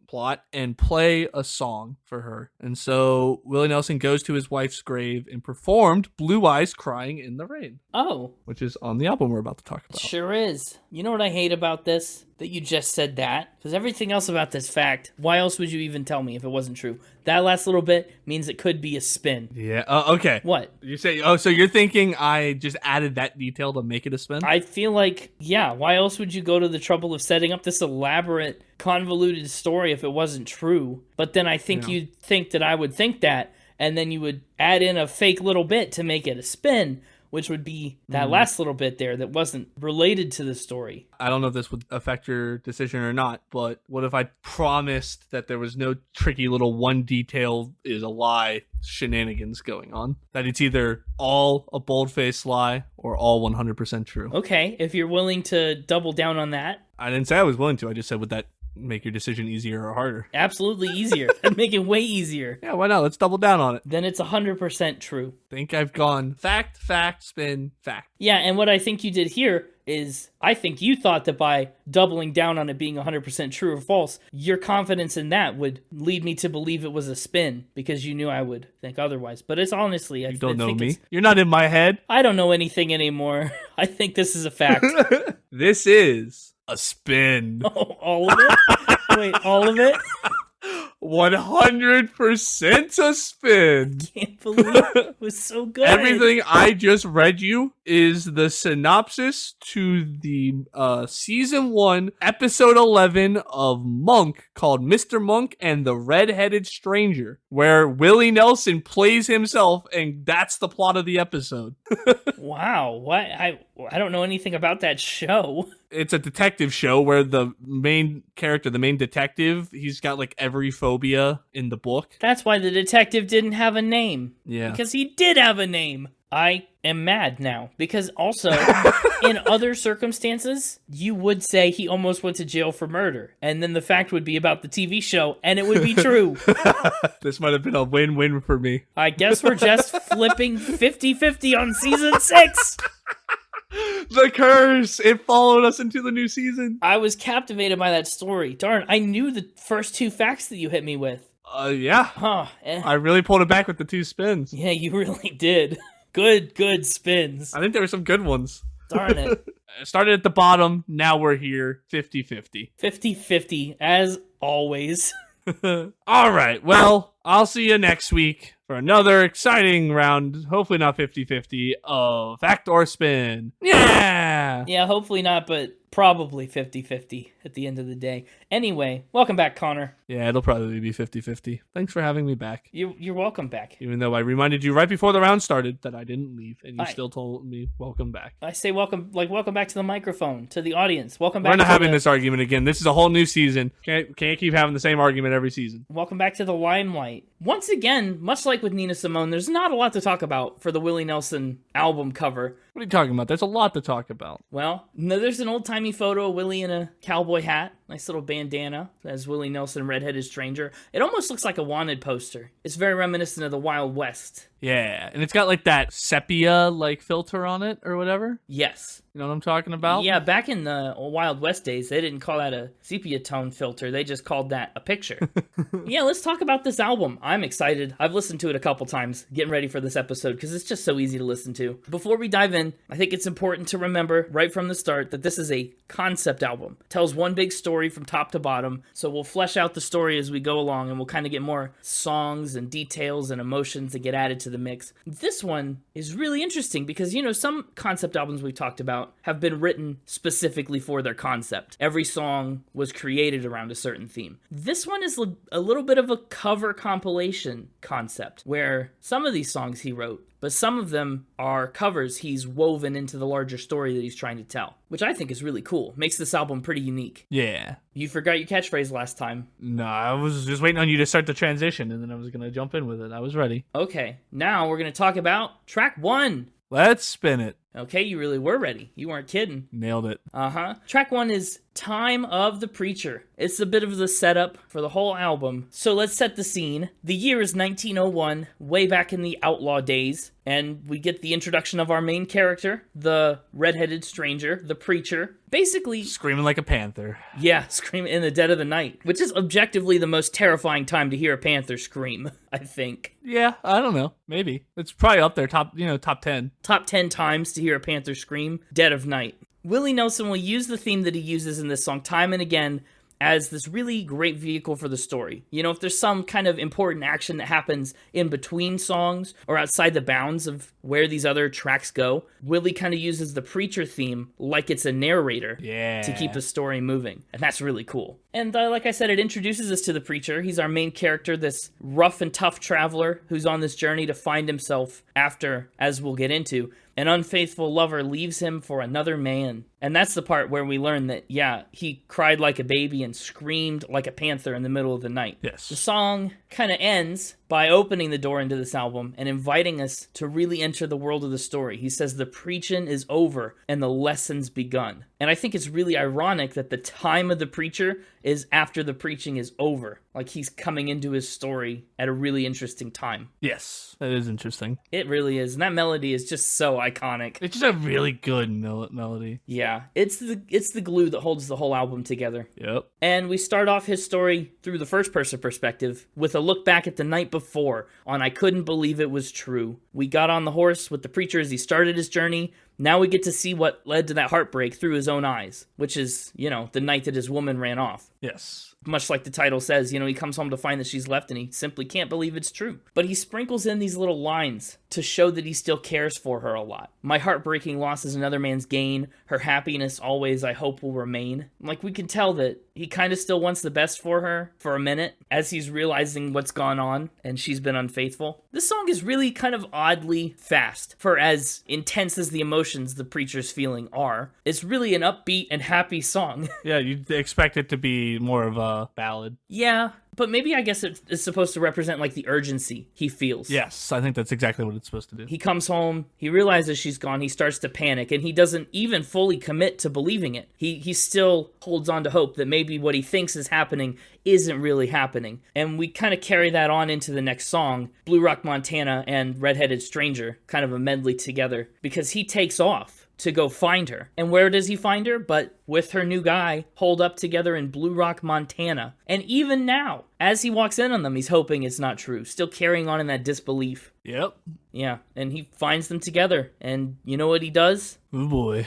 S2: plot and play a song for her. And so Willie Nelson goes to his wife's grave and performed Blue Eyes Crying in the Rain.
S1: Oh.
S2: Which is on the album we're about to talk about.
S1: Sure is. You know what I hate about this? That you just said that. Because everything else about this fact, why else would you even tell me if it wasn't true? That last little bit means it could be a spin.
S2: Yeah. Okay.
S1: What?
S2: You say, so you're thinking I just added that detail to make it a spin?
S1: I feel like, yeah, why else would you go to the trouble of setting up this elaborate, convoluted story if it wasn't true? But then I think you'd think that I would think that, and then you would add in a fake little bit to make it a spin, which would be that last little bit there that wasn't related to the story.
S2: I don't know if this would affect your decision or not, but what if I promised that there was no tricky little one detail is a lie shenanigans going on? That it's either all a bold-faced lie or all 100% true.
S1: Okay, if you're willing to double down on that.
S2: I didn't say I was willing to. I just said, would that make your decision easier or harder?
S1: Absolutely easier. That'd make it way easier.
S2: Yeah, why not? Let's double down on it.
S1: Then it's 100% true.
S2: Think I've gone fact, spin, fact.
S1: Yeah, and what I think you did here is I think you thought that by doubling down on it being 100% true or false, your confidence in that would lead me to believe it was a spin because you knew I would think otherwise. But it's honestly...
S2: You don't know me. You're not in my head.
S1: I don't know anything anymore. I think this is a fact.
S2: This is a spin.
S1: Oh, all of it? Wait, all of it?
S2: 100% a spin.
S1: Can't believe it was so good.
S2: Everything I just read you is the synopsis to the season 1, episode 11 of Monk, called Mr. Monk and the Red-Headed Stranger, where Willie Nelson plays himself, and that's the plot of the episode.
S1: Wow, what? I don't know anything about that show.
S2: It's a detective show where the main character, the main detective, he's got like every phobia in the book.
S1: That's why the detective didn't have a name.
S2: Yeah.
S1: Because he did have a name. I am mad now. Because also, in other circumstances, you would say he almost went to jail for murder. And then the fact would be about the TV show, and it would be true.
S2: This might have been a win-win for me.
S1: I guess we're just flipping 50-50 on season 6.
S2: The curse! It followed us into the new season.
S1: I was captivated by that story. Darn, I knew the first 2 facts that you hit me with.
S2: Yeah.
S1: Huh.
S2: I really pulled it back with the 2 spins.
S1: Yeah, you really did. Good spins.
S2: I think there were some good ones.
S1: Darn it.
S2: Started at the bottom, now we're here, 50-50.
S1: 50-50, as always.
S2: All right, well, I'll see you next week for another exciting round, hopefully not 50-50, of Fact or Spin. Yeah!
S1: Yeah, hopefully not, but probably 50-50 at the end of the day. Anyway, welcome back, Connor.
S2: Yeah, it'll probably be 50-50. Thanks for having me back.
S1: You're welcome back.
S2: Even though I reminded you right before the round started that I didn't leave, and you still told me welcome back.
S1: I say welcome back to the microphone, to the audience. Welcome back.
S2: We're not having this argument again. This is a whole new season. Can't keep having the same argument every season.
S1: Welcome back to the limelight. Once again, much like with Nina Simone, there's not a lot to talk about for the Willie Nelson album cover.
S2: What are you talking about? There's a lot to talk about.
S1: Well, no, there's an old-timey photo of Willie in a cowboy hat, nice little bandana, as Willie Nelson, redheaded stranger. It almost looks like a wanted poster. It's very reminiscent of the Wild West.
S2: Yeah, and it's got like that sepia like filter on it or whatever.
S1: Yes.
S2: You know what I'm talking about?
S1: Yeah, back in the Wild West days, they didn't call that a sepia tone filter. They just called that a picture. Yeah, let's talk about this album. I'm excited. I've listened to it a couple times, getting ready for this episode, because it's just so easy to listen to. Before we dive in, I think it's important to remember right from the start that this is a concept album. It tells one big story from top to bottom, so we'll flesh out the story as we go along, and we'll kind of get more songs and details and emotions that get added to the mix. This one is really interesting because, you know, some concept albums we talked about have been written specifically for their concept. Every song was created around a certain theme. This one is a little bit of a cover compilation concept, where some of these songs he wrote, but some of them are covers he's woven into the larger story that he's trying to tell, which I think is really cool. Makes this album pretty unique.
S2: Yeah.
S1: You forgot your catchphrase last time.
S2: No, I was just waiting on you to start the transition, and then I was going to jump in with it. I was ready.
S1: Okay, now we're going to talk about track 1.
S2: Let's spin it.
S1: Okay, you really were ready. You weren't kidding.
S2: Nailed it.
S1: Uh-huh. Track 1 is Time of the Preacher. It's a bit of the setup for the whole album. So let's set the scene. The year is 1901, way back in the outlaw days, and we get the introduction of our main character, the redheaded stranger, the preacher. Basically,
S2: Screaming like a panther.
S1: yeah, screaming in the dead of the night, which is objectively the most terrifying time to hear a panther scream, I think.
S2: Yeah, I don't know. Maybe. It's probably up there, top 10.
S1: Top 10 times to hear a panther scream, dead of night. Willie Nelson will use the theme that he uses in this song time and again as this really great vehicle for the story. You know, if there's some kind of important action that happens in between songs or outside the bounds of where these other tracks go, Willie kind of uses the preacher theme like it's a narrator to keep the story moving. And that's really cool. And like I said, it introduces us to the preacher. He's our main character, this rough and tough traveler who's on this journey to find himself after, as we'll get into, an unfaithful lover leaves him for another man. And that's the part where we learn that, yeah, he cried like a baby and screamed like a panther in the middle of the night.
S2: Yes.
S1: The song kind of ends by opening the door into this album and inviting us to really enter the world of the story. He says the preaching is over and the lesson's begun. And I think it's really ironic that the time of the preacher is after the preaching is over. Like he's coming into his story at a really interesting time.
S2: Yes, that is interesting.
S1: It really is. And that melody is just so iconic.
S2: It's just a really good melody.
S1: Yeah, it's the glue that holds the whole album together.
S2: Yep.
S1: And we start off his story through the first person perspective with a look back at the night before on I Couldn't Believe It Was True. We got on the horse with the preacher as he started his journey. Now we get to see what led to that heartbreak through his own eyes, which is, you know, the night that his woman ran off.
S2: Yes.
S1: Much like the title says, you know, he comes home to find that she's left and he simply can't believe it's true. But he sprinkles in these little lines to show that he still cares for her a lot. My heartbreaking loss is another man's gain. Her happiness always, I hope, will remain. Like, we can tell that he kind of still wants the best for her for a minute as he's realizing what's gone on and she's been unfaithful. This song is really kind of oddly fast for as intense as the emotions the preacher's feeling are. It's really an upbeat and happy song.
S2: Yeah, you'd expect it to be more of a ballad.
S1: Yeah, but maybe I guess it's supposed to represent like the urgency he feels.
S2: Yes, I think that's exactly what it's supposed to do.
S1: He comes home, he realizes she's gone, he starts to panic, and he doesn't even fully commit to believing it. He still holds on to hope that maybe what he thinks is happening isn't really happening. And we kind of carry that on into the next song, Blue Rock, Montana and Redheaded Stranger, kind of a medley together, because he takes off to go find her. And where does he find her? But with her new guy, holed up together in Blue Rock, Montana. And even now, as he walks in on them, he's hoping it's not true, still carrying on in that disbelief.
S2: Yep.
S1: Yeah, and he finds them together, and you know what he does?
S2: Oh boy.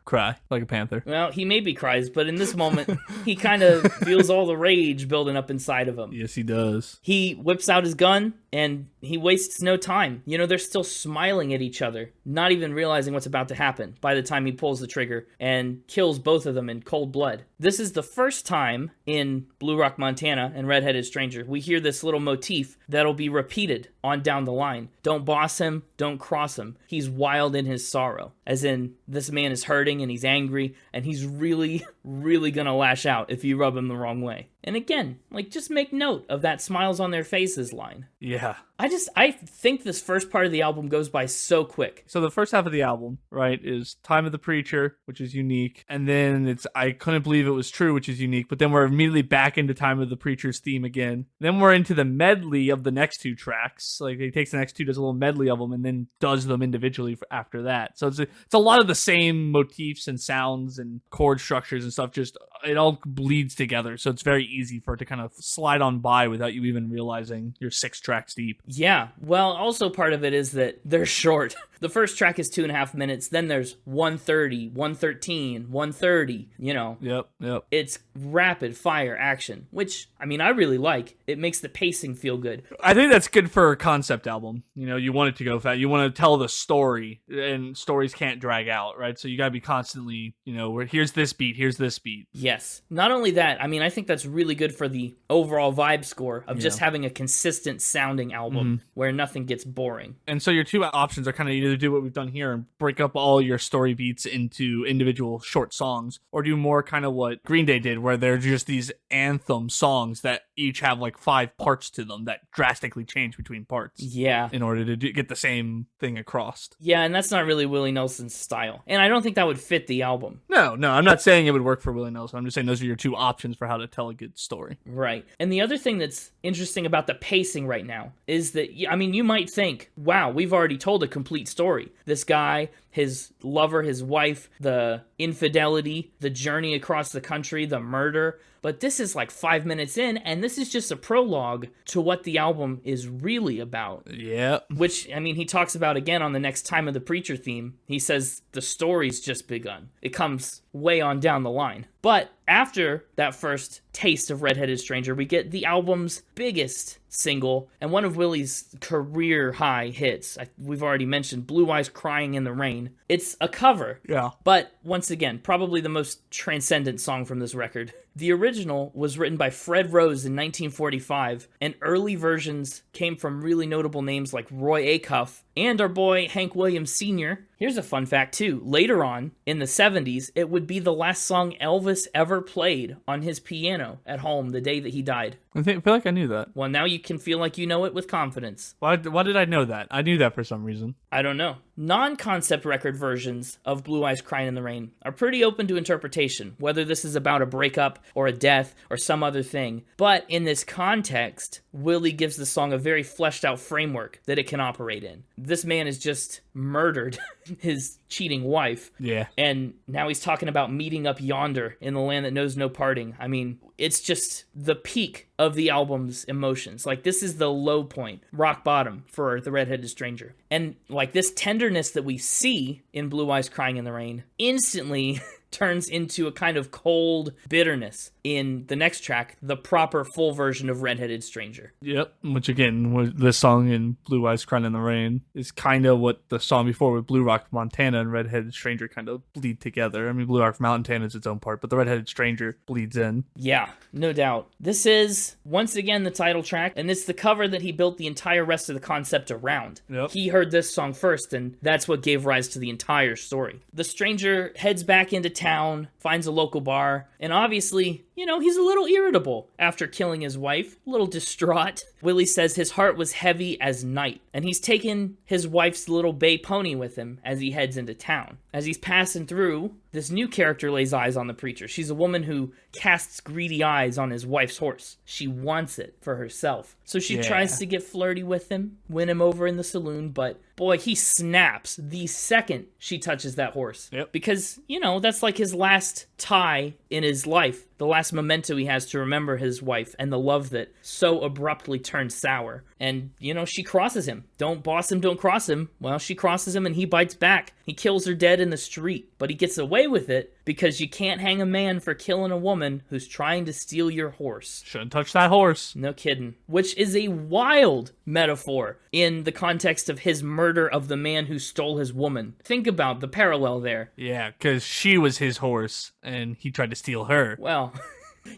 S2: Cry like a panther.
S1: Well, he maybe cries, but in this moment, he kind of feels all the rage building up inside of him.
S2: Yes, he does.
S1: He whips out his gun, and he wastes no time. You know, they're still smiling at each other, not even realizing what's about to happen by the time he pulls the trigger and kills both of them in cold blood. This is the first time in Blue Rock, Montana and Redheaded Stranger we hear this little motif that'll be repeated on down the line. Don't boss him, don't cross him. He's wild in his sorrow. As in, this man is hurting and he's angry and he's really, really gonna lash out if you rub him the wrong way. And again, like, just make note of that smiles on their faces line.
S2: Yeah.
S1: I think this first part of the album goes by so quick.
S2: So the first half of the album, right, is Time of the Preacher, which is unique. And then it's I Couldn't Believe It Was True, which is unique. But then we're immediately back into Time of the Preacher's theme again. Then we're into the medley of the next two tracks. Like, he takes the next two, does a little medley of them, and then does them individually after that. So it's a lot of the same motifs and sounds and chord structures and stuff. Just it all bleeds together. So it's very easy for it to kind of slide on by without you even realizing you're 6 tracks deep.
S1: Yeah, well, also part of it is that they're short. The first track is 2.5 minutes, then there's 1:30, 1:13, 1:30, you know.
S2: Yep.
S1: It's rapid fire action, which, I mean, I really like. It makes the pacing feel good.
S2: I think that's good for a concept album. You know, you want it to go fast. You want to tell the story, and stories can't drag out, right? So you got to be constantly, you know, here's this beat, here's this beat.
S1: Yes. Not only that, I mean, I think that's really good for the overall vibe score of just having a consistent sounding album where nothing gets boring.
S2: And so your two options are kind of either do what we've done here and break up all your story beats into individual short songs, or do more kind of what Green Day did, where they're just these anthem songs that each have like 5 parts to them that drastically change between parts.
S1: Yeah.
S2: In order to get the same thing across.
S1: Yeah, and that's not really Willie Nelson's style. And I don't think that would fit the album.
S2: No, I'm not saying it would work for Willie Nelson. I'm just saying those are your two options for how to tell a good story.
S1: Right. And the other thing that's interesting about the pacing right now is that, I mean, you might think, wow, we've already told a complete story. This guy, his lover, his wife, the infidelity, the journey across the country, the murder. But this is like 5 minutes in, and this is just a prologue to what the album is really about.
S2: Yeah.
S1: Which, I mean, he talks about again on the next Time of the Preacher theme. He says the story's just begun. It comes way on down the line. But after that first taste of Red-Headed Stranger, we get the album's biggest single and one of Willie's career high hits. We've already mentioned Blue Eyes Crying in the Rain. It's a cover.
S2: Yeah.
S1: But once again, probably the most transcendent song from this record. The original was written by Fred Rose in 1945, and early versions came from really notable names like Roy Acuff and our boy Hank Williams Sr. Here's a fun fact too. Later on, in the 70s, it would be the last song Elvis ever played on his piano at home the day that he died.
S2: I feel like I knew that.
S1: Well, now you can feel like you know it with confidence.
S2: Why did I know that? I knew that for some reason.
S1: I don't know. Non-concept record versions of Blue Eyes Crying in the Rain are pretty open to interpretation, whether this is about a breakup or a death or some other thing. But in this context, Willie gives the song a very fleshed out framework that it can operate in. This man has just murdered his cheating wife.
S2: Yeah.
S1: And now he's talking about meeting up yonder in the land that knows no parting. I mean, it's just the peak of the album's emotions. Like, this is the low point, rock bottom for the Red-Headed Stranger. And like this tenderness that we see in Blue Eyes Crying in the Rain instantly turns into a kind of cold bitterness in the next track, the proper full version of Red-Headed Stranger.
S2: Yep, which again, was this song in Blue Eyes Crying in the Rain is kind of what the song before with Blue Rock Montana and Red-Headed Stranger kind of bleed together. I mean, Blue Rock Montana is its own part, but the Red-Headed Stranger bleeds in.
S1: Yeah, no doubt. This is, once again, the title track, and it's the cover that he built the entire rest of the concept around.
S2: Yep.
S1: He heard this song first, and that's what gave rise to the entire story. The stranger heads back into town, finds a local bar, and obviously, you know, he's a little irritable after killing his wife, a little distraught. Willie says his heart was heavy as night, and he's taken his wife's little bay pony with him as he heads into town. As he's passing through, this new character lays eyes on the preacher. She's a woman who casts greedy eyes on his wife's horse. She wants it for herself. So she tries to get flirty with him, win him over in the saloon, but boy, he snaps the second she touches that horse.
S2: Yep.
S1: Because, you know, that's like his last tie in his life, the last memento he has to remember his wife and the love that so abruptly turned sour. And, you know, she crosses him. Don't boss him, don't cross him. Well, she crosses him and he bites back. He kills her dead in the street, but he gets away with it because you can't hang a man for killing a woman who's trying to steal your horse.
S2: Shouldn't touch that horse.
S1: No kidding. Which is a wild metaphor in the context of his murder of the man who stole his woman. Think about the parallel there.
S2: Yeah, because she was his horse and he tried to steal her.
S1: Well,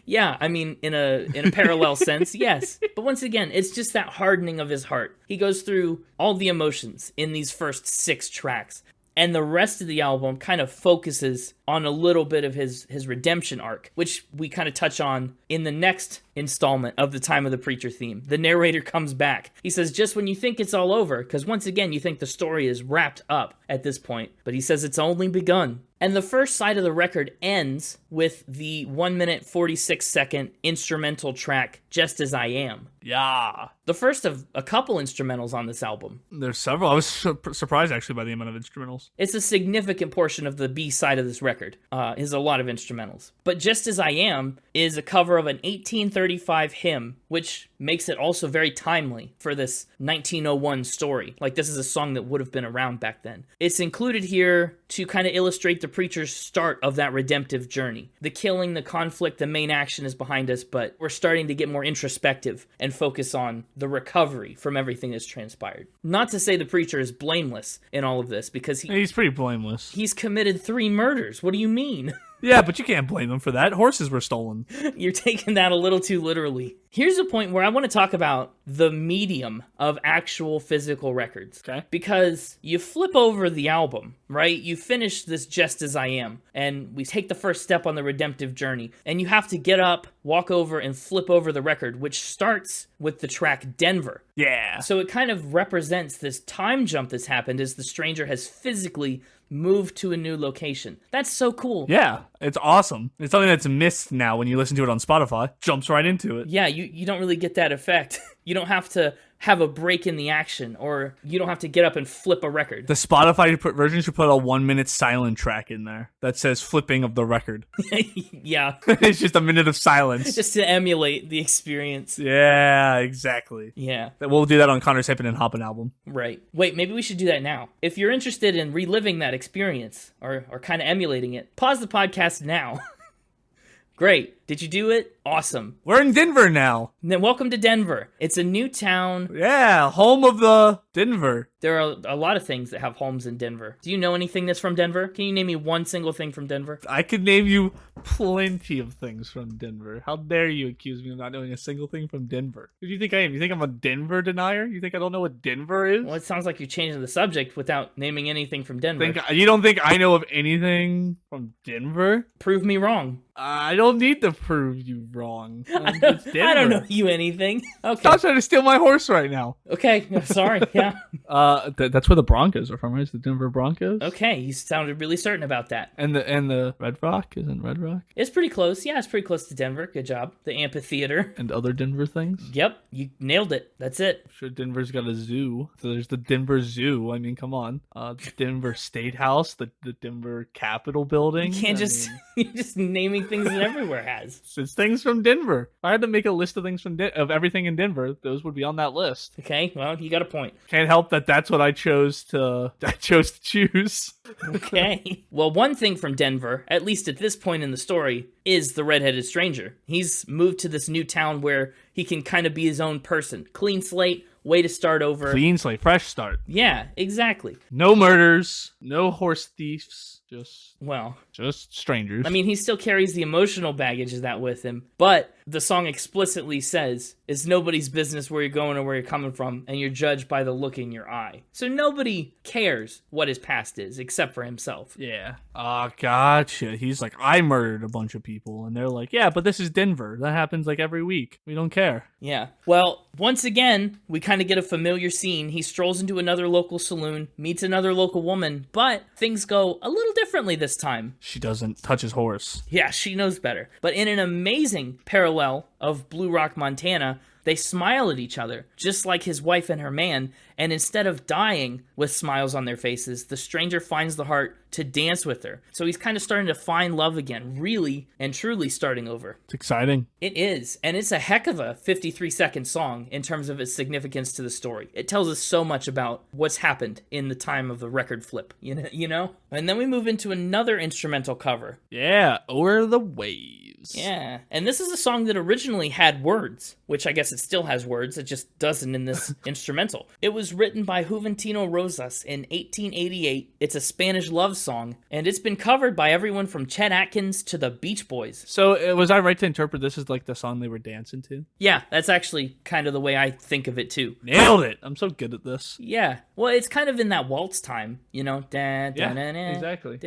S1: yeah, I mean, in a parallel sense, yes. But once again, it's just that hardening of his heart. He goes through all the emotions in these first 6 tracks. And the rest of the album kind of focuses on a little bit of his redemption arc, which we kind of touch on in the next installment of the Time of the Preacher theme. The narrator comes back. He says, just when you think it's all over, because once again, you think the story is wrapped up at this point, but he says it's only begun. And the first side of the record ends with the 1 minute 46 second instrumental track, Just As I Am.
S2: Yeah.
S1: The first of a couple instrumentals on this album.
S2: There's several. I was surprised, actually, by the amount of instrumentals.
S1: It's a significant portion of the B side of this record, is a lot of instrumentals. But Just As I Am is a cover of an 1835 hymn, which makes it also very timely for this 1901 story. Like, this is a song that would have been around back then. It's included here to kind of illustrate the preacher's start of that redemptive journey. The killing, the conflict, the main action is behind us, but we're starting to get more introspective and focus on the recovery from everything that's transpired. Not to say the preacher is blameless in all of this, because
S2: He's pretty blameless.
S1: he's committed 3 murders. What do you mean?
S2: Yeah, but you can't blame him for that. Horses were stolen.
S1: You're taking that a little too literally. Here's a point where I want to talk about the medium of actual physical records.
S2: Okay.
S1: Because you flip over the album, right? You finish this Just As I Am, and we take the first step on the redemptive journey, and you have to get up, walk over, and flip over the record, which starts with the track Denver.
S2: Yeah.
S1: So it kind of represents this time jump that's happened as the stranger has physically moved to a new location. That's so cool.
S2: Yeah, it's awesome. It's something that's missed now when you listen to it on Spotify. Jumps right into it.
S1: Yeah, you don't really get that effect. You don't have to have a break in the action, or you don't have to get up and flip a record.
S2: The Spotify version should put a 1 minute silent track in there that says flipping of the record.
S1: Yeah.
S2: It's just a minute of silence.
S1: Just to emulate the experience.
S2: Yeah, exactly.
S1: Yeah,
S2: We'll do that on Connor's Hippin' and Hoppin' album.
S1: right. Wait, maybe we should do that now. If you're interested in reliving that experience, or kind of emulating it, pause the podcast now. Great. Did you do it? Awesome.
S2: We're in Denver now.
S1: And then welcome to Denver. It's a new town.
S2: Yeah, home of the Denver.
S1: There are a lot of things that have homes in Denver. Do you know anything that's from Denver? Can you name me one single thing from Denver?
S2: I could name you plenty of things from Denver. How dare you accuse me of not knowing a single thing from Denver? Who do you think I am? You think I'm a Denver denier? You think I don't know what Denver is?
S1: Well, it sounds like you're changing the subject without naming anything from Denver.
S2: You don't think I know of anything from Denver?
S1: Prove me wrong.
S2: I don't need to prove you wrong.
S1: I
S2: It's Denver.
S1: don't know you anything. Okay.
S2: Stop trying to steal my horse right now.
S1: Okay. I'm sorry. Yeah.
S2: That's where the Broncos are from, right? It's the Denver Broncos.
S1: Okay. You sounded really certain about that.
S2: And the Red Rock isn't Red Rock.
S1: It's pretty close. Yeah, it's pretty close to Denver. Good job. The amphitheater.
S2: And other Denver things.
S1: Yep. You nailed it. That's it.
S2: I'm sure Denver's got a zoo. So there's the Denver Zoo. I mean, come on. The Denver State House, the Denver Capitol Building.
S1: You can't you're just naming things that everywhere has.
S2: It's things from Denver. If I had to make a list of things of everything in Denver, those would be on that list.
S1: Okay. Well, you got a point.
S2: Can't help that that's what I chose to choose.
S1: Okay. Well, one thing from Denver, at least at this point in the story, is the redheaded stranger. He's moved to this new town where he can kind of be his own person. Clean slate, way to start over.
S2: Clean slate, fresh start.
S1: Yeah, exactly.
S2: No murders, no horse thieves, just strangers.
S1: I mean, he still carries the emotional baggage of that with him, but the song explicitly says it's nobody's business where you're going or where you're coming from, and you're judged by the look in your eye. So nobody cares what his past is, except for himself.
S2: Yeah. Gotcha. He's like, I murdered a bunch of people, and they're like, yeah, but this is Denver. That happens like every week. We don't care.
S1: Yeah. Well, once again, we kind of get a familiar scene. He strolls into another local saloon, meets another local woman, but things go a little differently this time.
S2: She doesn't touch his horse.
S1: Yeah, she knows better. But in an amazing parallel of Blue Rock, Montana, they smile at each other, just like his wife and her man, and instead of dying with smiles on their faces, the stranger finds the heart to dance with her. So he's kind of starting to find love again, really and truly starting over.
S2: It's exciting.
S1: It is, and it's a heck of a 53-second song in terms of its significance to the story. It tells us so much about what's happened in the time of the record flip, you know? And then we move into another instrumental cover.
S2: Yeah, O'er the Waves. days.
S1: Yeah, and this is a song that originally had words, which I guess it still has words, it just doesn't in this instrumental. It was written by Juventino Rosas in 1888. It's a Spanish love song, and it's been covered by everyone from Chet Atkins to the Beach Boys.
S2: So was I right to interpret this as like the song they were dancing to?
S1: Yeah, that's actually kind of the way I think of it too.
S2: Nailed it! I'm so good at this.
S1: Yeah, well, it's kind of in that waltz time, you know?
S2: Exactly.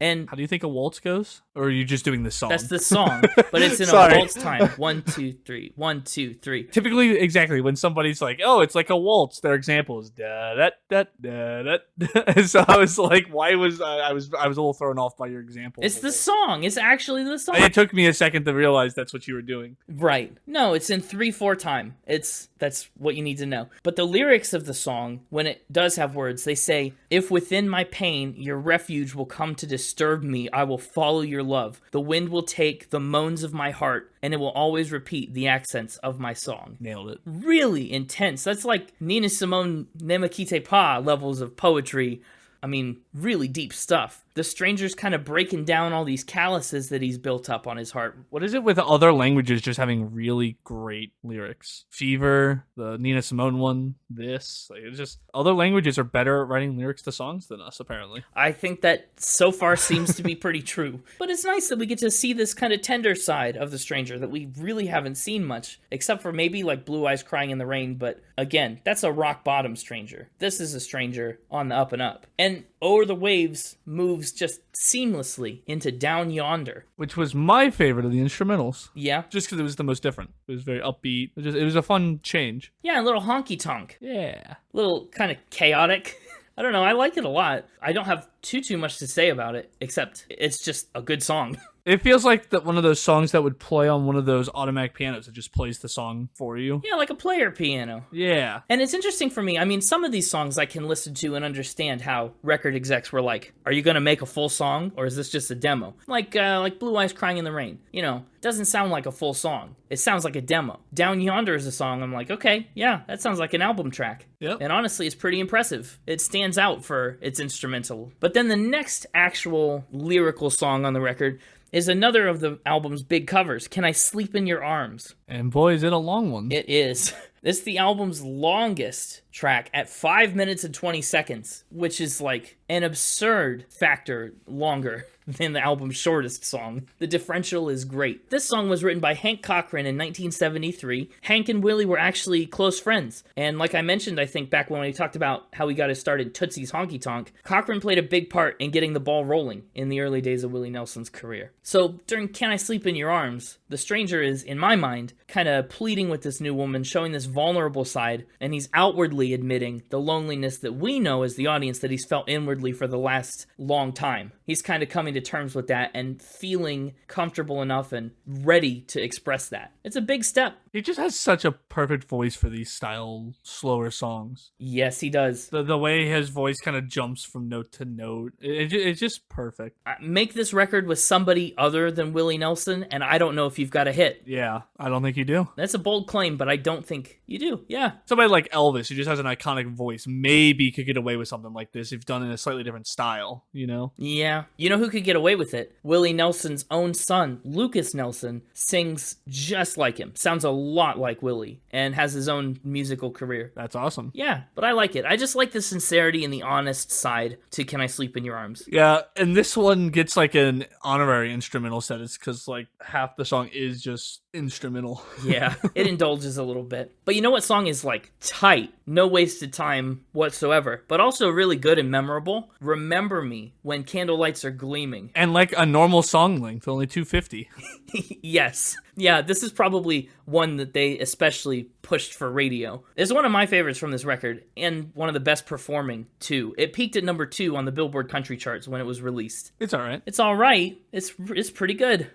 S1: And
S2: How do you think a waltz goes? Or are you just doing the song?
S1: that's the song, but it's in
S2: Sorry.
S1: a waltz time. 1, 2, 3. 1, 2, 3.
S2: Typically, exactly, when somebody's like, oh, it's like a waltz, their example is da da da da da. And so I was like, why was I was a little thrown off by your example.
S1: It's the song. It's actually the song.
S2: It took me a second to realize that's what you were doing.
S1: Right. No, it's in 3/4 time. That's what you need to know. But the lyrics of the song, when it does have words, they say, "If within my pain your refuge will come to disturb me, I will follow your love. The wind will take the moans of my heart, and it will always repeat the accents of my song."
S2: Nailed it.
S1: Really intense. That's like Nina Simone Ne Me Quitte Pas levels of poetry. I mean, really deep stuff. The stranger's kind of breaking down all these calluses that he's built up on his heart.
S2: What is it with other languages just having really great lyrics? Fever, the Nina Simone one, this. Like, it's just other languages are better at writing lyrics to songs than us, apparently.
S1: I think that so far seems to be pretty true. But it's nice that we get to see this kind of tender side of the stranger that we really haven't seen much, except for maybe like Blue Eyes Crying in the Rain. But again, that's a rock bottom stranger. This is a stranger on the up and up. And O'er the Waves moves just seamlessly into Down Yonder.
S2: Which was my favorite of the instrumentals.
S1: Yeah.
S2: Just because it was the most different. It was very upbeat. It was a fun change.
S1: Yeah, a little honky tonk.
S2: Yeah.
S1: A little kind of chaotic. I don't know, I like it a lot. I don't have too much to say about it, except it's just a good song.
S2: It feels like one of those songs that would play on one of those automatic pianos that just plays the song for you.
S1: Yeah, like a player piano.
S2: Yeah.
S1: And it's interesting for me. I mean, some of these songs I can listen to and understand how record execs were like, are you going to make a full song or is this just a demo? Like Blue Eyes Crying in the Rain. You know, doesn't sound like a full song. It sounds like a demo. Down Yonder is a song I'm like, okay, yeah, that sounds like an album track.
S2: Yep.
S1: And honestly, it's pretty impressive. It stands out for its instrumental. But then the next actual lyrical song on the record is another of the album's big covers, Can I Sleep in Your Arms?
S2: And boy, is it a long one.
S1: It is. This is the album's longest track at 5 minutes and 20 seconds, which is like an absurd factor longer than the album's shortest song. The differential is great. This song was written by Hank Cochran in 1973. Hank and Willie were actually close friends. And like I mentioned, I think back when we talked about how he got his start in Tootsie's Honky Tonk, Cochran played a big part in getting the ball rolling in the early days of Willie Nelson's career. So during Can I Sleep in Your Arms, the stranger is, in my mind, kind of pleading with this new woman, showing this vulnerable side, and he's outwardly admitting the loneliness that we know as the audience that he's felt inwardly for the last long time. He's kind of coming to terms with that and feeling comfortable enough and ready to express that. It's a big step.
S2: He just has such a perfect voice for these style slower songs.
S1: Yes, he does.
S2: The way his voice kind of jumps from note to note, it's just perfect.
S1: Make this record with somebody other than Willie Nelson, and I don't know if you've got a hit.
S2: Yeah, I don't think you do.
S1: That's a bold claim, but I don't think you do. Yeah.
S2: Somebody like Elvis, who just has an iconic voice, maybe could get away with something like this if done in a slightly different style, you know?
S1: Yeah. You know who could get away with it? Willie Nelson's own son, Lucas Nelson, sings just like him. Sounds a lot like Willie, and has his own musical career.
S2: That's awesome.
S1: Yeah, but I like it. I just like the sincerity and the honest side to Can I Sleep in Your Arms?
S2: Yeah, and this one gets like an honorary instrumental status because like half the song is just instrumental.
S1: Yeah, it indulges a little bit. But you know what song is like tight, no wasted time whatsoever, but also really good and memorable? Remember Me When Candlelights Are Gleaming.
S2: And like a normal song length, only 250.
S1: Yes. Yeah, this is probably one that they especially pushed for radio. It's one of my favorites from this record, and one of the best performing, too. It peaked at number 2 on the Billboard country charts when it was released.
S2: It's alright.
S1: It's alright. It's pretty good.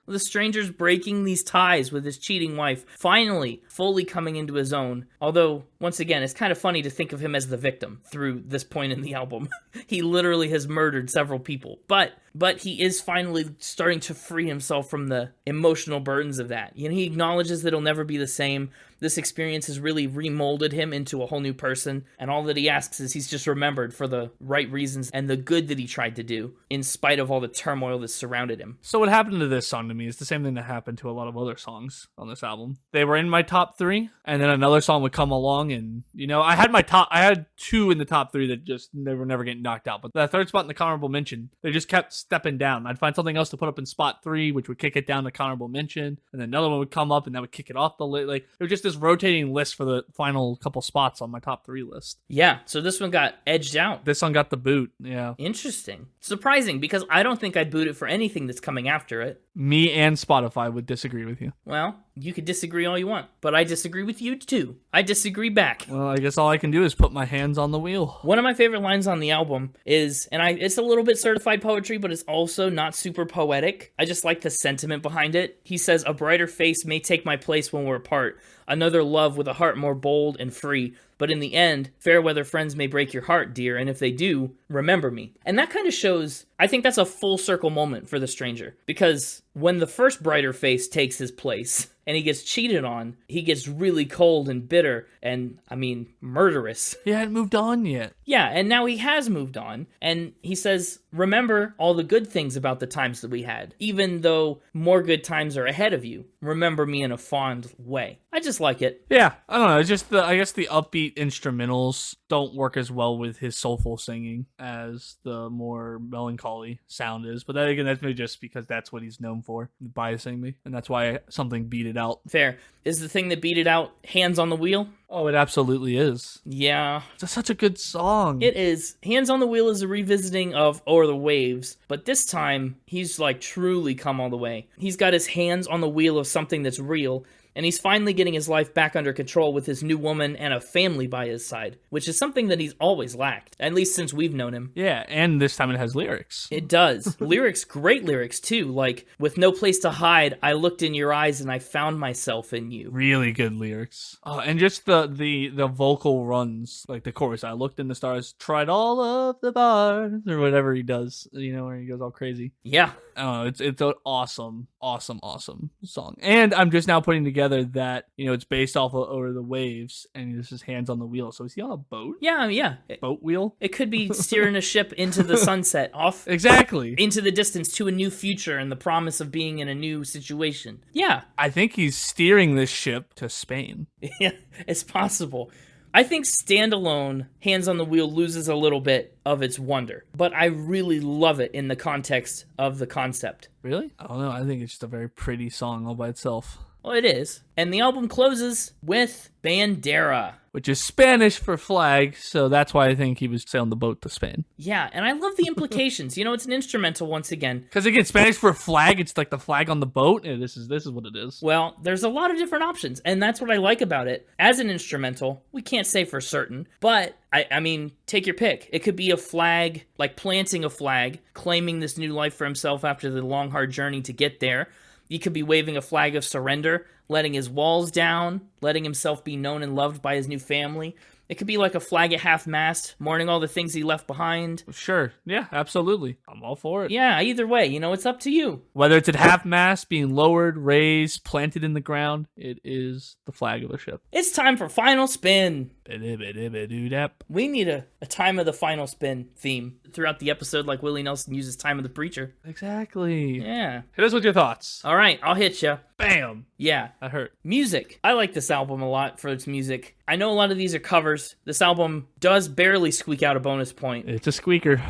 S1: The stranger's breaking these ties with his cheating wife, finally fully coming into his own. Although, once again, it's kind of funny to think of him as the victim through this point in the album. He literally has murdered several people, but he is finally starting to free himself from the emotional burdens of that. You know, he acknowledges that he'll never be the same. This experience has really remolded him into a whole new person, and all that he asks is he's just remembered for the right reasons and the good that he tried to do, in spite of all the turmoil that surrounded him.
S2: So what happened to this song to me is the same thing that happened to a lot of other songs on this album. They were in my top 3, and then another song would come along, and, you know, I had 2 in the top 3 that just never getting knocked out, but that third spot in the honorable mention, they just kept stepping down. I'd find something else to put up in spot 3, which would kick it down to honorable mention, and then another one would come up, and that would kick it off the list. Like, it was just this rotating list for the final couple spots on my top 3 list.
S1: Yeah, so this one got edged out.
S2: This one got the boot, yeah.
S1: Interesting. Surprising, because I don't think I'd boot it for anything that's coming after it.
S2: Me and Spotify would disagree with you.
S1: Well, you could disagree all you want, but I disagree with you too. I disagree back.
S2: Well, I guess all I can do is put my hands on the wheel.
S1: One of my favorite lines on the album is, it's a little bit certified poetry, but it's also not super poetic. I just like the sentiment behind it. He says, "A brighter face may take my place when we're apart. Another love with a heart more bold and free. But in the end, fair weather friends may break your heart, dear, and if they do, remember me." And that kind of shows, I think that's a full circle moment for the stranger. Because when the first brighter face takes his place, and he gets cheated on, he gets really cold and bitter and, murderous.
S2: He hadn't moved on yet.
S1: Yeah, and now he has moved on, and he says, remember all the good things about the times that we had, even though more good times are ahead of you. Remember me in a fond way. I just like it.
S2: Yeah, I don't know, it's just I guess the upbeat instrumentals don't work as well with his soulful singing as the more melancholy sound is, but then again, that's maybe just because that's what he's known for, biasing me, and that's why something beat it out.
S1: Fair. Is the thing that beat it out Hands on the Wheel?
S2: Oh, it absolutely is.
S1: Yeah.
S2: It's such a good song.
S1: It is. Hands on the Wheel is a revisiting of O'er the Waves, but this time, he's like truly come all the way. He's got his hands on the wheel of something that's real, and he's finally getting his life back under control with his new woman and a family by his side, which is something that he's always lacked, at least since we've known him.
S2: Yeah, and this time it has lyrics.
S1: It does. Lyrics, great lyrics too, like, with no place to hide, I looked in your eyes and I found myself in you.
S2: Really good lyrics. Oh, and just the vocal runs, like the chorus, I looked in the stars, tried all of the bars, or whatever he does, you know, where he goes all crazy.
S1: Yeah.
S2: I don't know, it's an awesome song. And I'm just now putting together that, you know, it's based off of Over the Waves, and this is Hands on the Wheel. So is he on a boat?
S1: Yeah.
S2: Boat wheel?
S1: It could be steering a ship into the sunset, off
S2: exactly
S1: into the distance to a new future and the promise of being in a new situation. Yeah.
S2: I think he's steering this ship to Spain.
S1: Yeah, it's possible. I think standalone Hands on the Wheel loses a little bit of its wonder, but I really love it in the context of the concept.
S2: Really? I don't know. I think it's just a very pretty song all by itself.
S1: Well, it is. And the album closes with Bandera,
S2: which is Spanish for flag, so that's why I think he was sailing the boat to Spain.
S1: Yeah, and I love the implications. You know, it's an instrumental once again.
S2: Because again, Spanish for flag, it's like the flag on the boat, and this is what it is.
S1: Well, there's a lot of different options, and that's what I like about it. As an instrumental, we can't say for certain, but I mean, take your pick. It could be a flag, like planting a flag, claiming this new life for himself after the long, hard journey to get there. He could be waving a flag of surrender, letting his walls down, letting himself be known and loved by his new family. It could be like a flag at half-mast, mourning all the things he left behind.
S2: Sure. Yeah, absolutely. I'm all for it.
S1: Yeah, either way, you know, it's up to you.
S2: Whether it's at half-mast, being lowered, raised, planted in the ground, it is the flag of a ship.
S1: It's time for Final Spin. We need a Time of the Final Spin theme throughout the episode, like Willie Nelson uses Time of the Preacher.
S2: Exactly.
S1: Yeah.
S2: Hit us with your thoughts.
S1: All right, I'll hit you.
S2: Bam.
S1: Yeah.
S2: That hurt.
S1: Music. I like this album a lot for its music. I know a lot of these are covers. This album does barely squeak out a bonus point.
S2: It's a squeaker.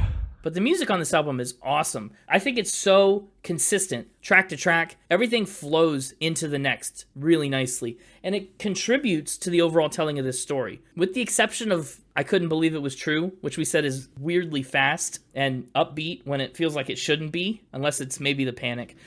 S1: But the music on this album is awesome. I think it's so consistent, track to track. Everything flows into the next really nicely, and it contributes to the overall telling of this story. With the exception of I Couldn't Believe It Was True, which we said is weirdly fast and upbeat when it feels like it shouldn't be, unless it's maybe the panic.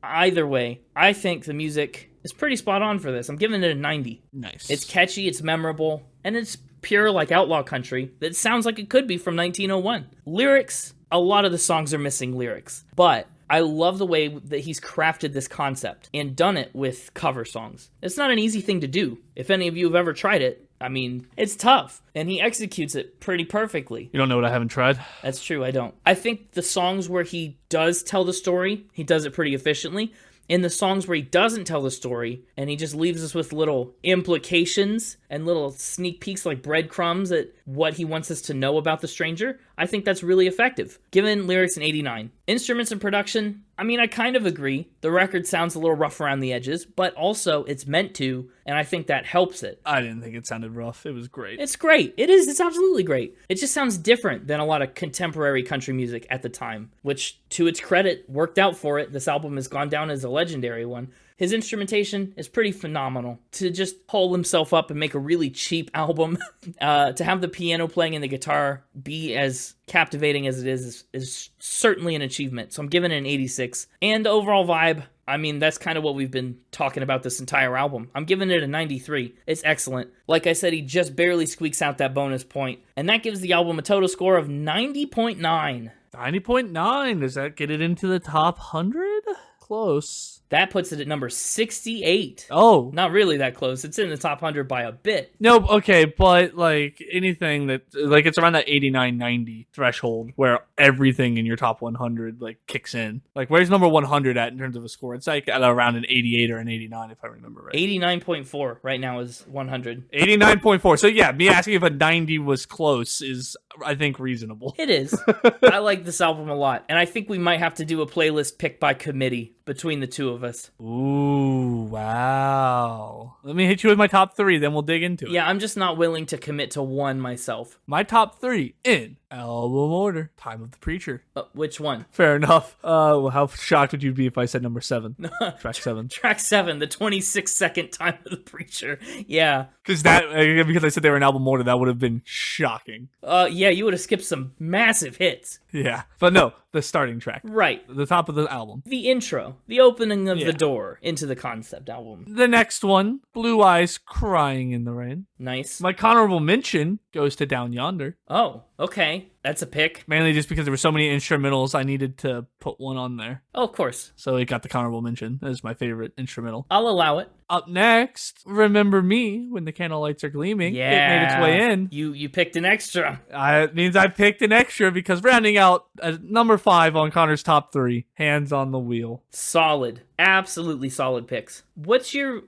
S1: Either way, I think the music is pretty spot on for this. I'm giving it a 90.
S2: Nice.
S1: It's catchy, it's memorable, and it's pure like outlaw country that sounds like it could be from 1901. Lyrics, a lot of the songs are missing lyrics, but I love the way that he's crafted this concept and done it with cover songs. It's not an easy thing to do. If any of you have ever tried it, I mean, it's tough, and he executes it pretty perfectly.
S2: You don't know what I haven't tried?
S1: That's true, I don't. I think the songs where he does tell the story, he does it pretty efficiently. In the songs where he doesn't tell the story, and he just leaves us with little implications and little sneak peeks like breadcrumbs at what he wants us to know about the stranger, I think that's really effective. Given lyrics in 89. Instruments and production, I mean, I kind of agree. The record sounds a little rough around the edges, but also it's meant to, and I think that helps it.
S2: I didn't think it sounded rough. It was great.
S1: It's great. It is. It's absolutely great. It just sounds different than a lot of contemporary country music at the time, which, to its credit, worked out for it. This album has gone down as a legendary one. His instrumentation is pretty phenomenal. To just hole himself up and make a really cheap album, to have the piano playing and the guitar be as captivating as it is certainly an achievement. So I'm giving it an 86. And the overall vibe, I mean, that's kind of what we've been talking about this entire album. I'm giving it a 93. It's excellent. Like I said, he just barely squeaks out that bonus point, and that gives the album a total score of 90.9.
S2: 90.9. Does that get it into the top 100? Close.
S1: That puts it at number 68.
S2: Oh.
S1: Not really that close. It's in the top 100 by a bit.
S2: No, okay, but like anything that, like, it's around that 89-90 threshold where everything in your top 100 like kicks in. Like, where's number 100 at in terms of a score? It's like at around an 88 or an 89 if I remember right.
S1: 89.4 right now is 100.
S2: 89.4. So yeah, me asking if a 90 was close is, I think, reasonable.
S1: It is. I like this album a lot, and I think we might have to do a playlist picked by committee between the two of us.
S2: Ooh, wow. Let me hit you with my top 3, then we'll dig into it.
S1: Yeah, I'm just not willing to commit to one myself.
S2: My top 3 in album order. Time of the Preacher.
S1: Which one?
S2: Fair enough. Well, how shocked would you be if I said number 7? Track 7.
S1: Track 7, the 26-second Time of the Preacher. Yeah.
S2: Because I said they were in album order, that would have been shocking.
S1: Yeah, you would have skipped some massive hits.
S2: Yeah. But no, the starting track.
S1: Right.
S2: The top of the album.
S1: The intro. The opening of the door into the concept album.
S2: The next one, Blue Eyes Crying in the Rain.
S1: Nice.
S2: My honorable mention goes to Down Yonder.
S1: Oh, okay. That's a pick.
S2: Mainly just because there were so many instrumentals, I needed to put one on there.
S1: Oh, of course.
S2: So it got the honorable mention. That is my favorite instrumental.
S1: I'll allow it.
S2: Up next, Remember Me, When the Candle Lights Are Gleaming.
S1: Yeah.
S2: It made its way in.
S1: You picked an extra.
S2: It means I picked an extra because rounding out number 5 on Connor's top 3, Hands on the Wheel.
S1: Solid. Absolutely solid picks. What's your,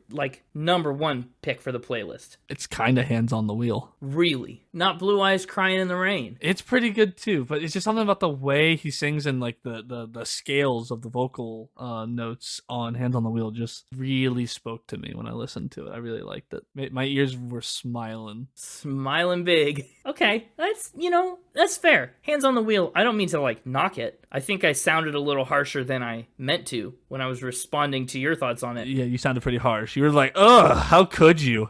S1: number 1 pick for the playlist?
S2: It's kind of Hands on the Wheel.
S1: Really? Not Blue Eyes Crying in the Rain?
S2: It's pretty good too, but it's just something about the way he sings and the scales of the vocal notes on Hands on the Wheel just really spoke to me when I listened to it. I really liked it. My ears were smiling.
S1: Smiling big. Okay, that's fair. Hands on the Wheel. I don't mean to knock it. I think I sounded a little harsher than I meant to when I was responding to your thoughts on it.
S2: Yeah, you sounded pretty harsh. You were like, ugh, how could you?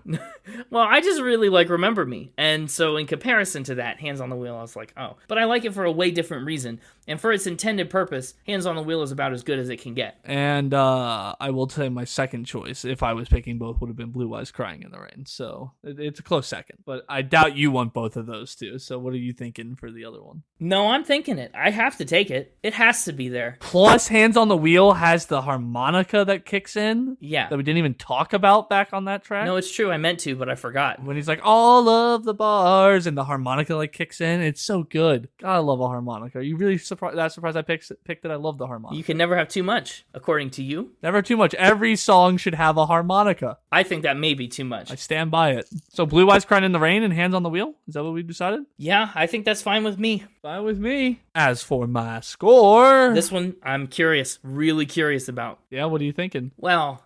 S1: Well, I just really Remember Me. And so in comparison to that, Hands on the Wheel, I was like, oh. But I like it for a way different reason. And for its intended purpose, Hands on the Wheel is about as good as it can get.
S2: And I will say my second choice, if I was picking both, would have been Blue Eyes Crying in the Rain. So it's a close second. But I doubt you want both of those two. So what are you thinking for the other one?
S1: No, I'm thinking it. I have to take it. It has to be there.
S2: Plus, Hands on the Wheel has the harmonica that kicks in.
S1: Yeah.
S2: That we didn't even talk about back on that track.
S1: No, it's true. I meant to, but I forgot.
S2: When he's like, all of the bars, and the harmonica kicks in. It's so good. God, I love a harmonica. Are you really surprised I picked it? I love the harmonica.
S1: You can never have too much, according to you.
S2: Never too much. Every song should have a harmonica.
S1: I think that may be too much.
S2: I stand by it. So Blue Eyes Crying in the Rain and Hands on the Wheel? Is that what we decided?
S1: Yeah, I think that's fine with me.
S2: Fine with me. As for my score...
S1: This one, I'm curious. Really curious about.
S2: Yeah, what are you thinking?
S1: Well,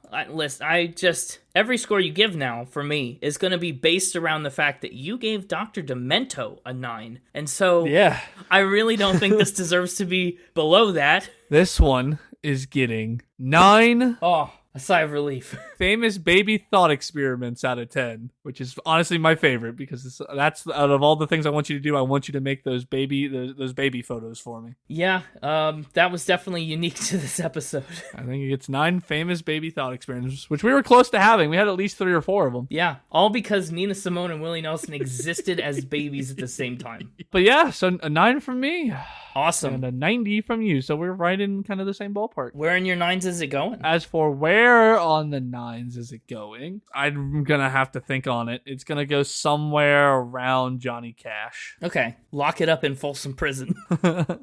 S1: every score you give now, for me, is going to be based around the fact that you gave Dr. Demento a 9. And so...
S2: Yeah.
S1: I really don't think this deserves to be below that.
S2: This one is getting 9...
S1: Oh, a sigh of relief.
S2: Famous baby thought experiments out of 10, which is honestly my favorite because that's out of all the things I want you to do, I want you to make those baby photos for me.
S1: Yeah, that was definitely unique to this episode.
S2: I think it gets 9 famous baby thought experiments, which we were close to having. We had at least 3 or 4 of them.
S1: Yeah, all because Nina Simone and Willie Nelson existed as babies at the same time.
S2: But yeah, so a 9 from me.
S1: Awesome.
S2: And a 90 from you, so we're right in kind of the same ballpark.
S1: Where in your 9s is it going?
S2: As for where where on the nines is it going? I'm gonna have to think on it. It's gonna go somewhere around Johnny Cash.
S1: Okay, lock it up in Folsom Prison.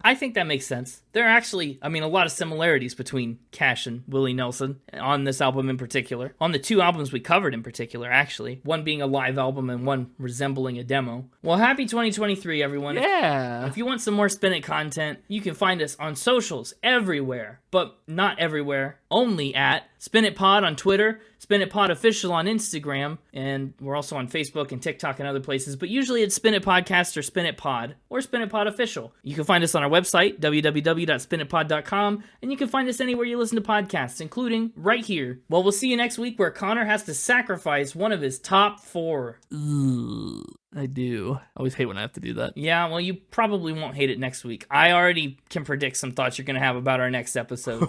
S1: I think that makes sense. There are actually, a lot of similarities between Cash and Willie Nelson on this album in particular. On the two albums we covered in particular, actually. One being a live album and one resembling a demo. Well, happy 2023, everyone.
S2: Yeah.
S1: If you want some more Spin It content, you can find us on socials everywhere, but not everywhere. Only at Spin It Pod on Twitter, Spin It Pod Official on Instagram, and we're also on Facebook and TikTok and other places, but usually it's Spin It Podcast or Spin It Pod or Spin It Pod Official. You can find us on our website, www.spinitpod.com, and you can find us anywhere you listen to podcasts, including right here. Well, we'll see you next week where Connor has to sacrifice one of his top 4.
S2: Ugh, I do. I always hate when I have to do that.
S1: Yeah, well, you probably won't hate it next week. I already can predict some thoughts you're going to have about our next episode.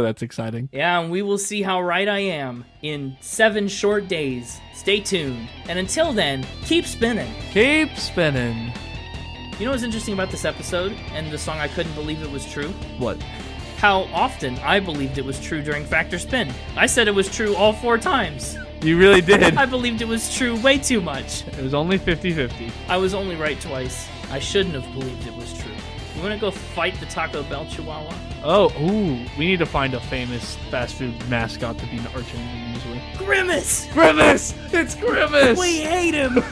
S2: That's exciting.
S1: Yeah, and we will see how right I am in 7 short days. Stay tuned. And until then, keep spinning.
S2: Keep spinning.
S1: You know what's interesting about this episode and the song I Couldn't Believe It Was True?
S2: What?
S1: How often I believed it was true during Factor Spin. I said it was true all 4 times.
S2: You really did.
S1: I believed it was true way too much.
S2: It was only 50-50.
S1: I was only right twice. I shouldn't have believed it was true. You want to go fight the Taco Bell Chihuahua?
S2: Oh, ooh. We need to find a famous fast food mascot to be an arch enemy usually.
S1: Grimace!
S2: Grimace! It's Grimace!
S1: We hate him!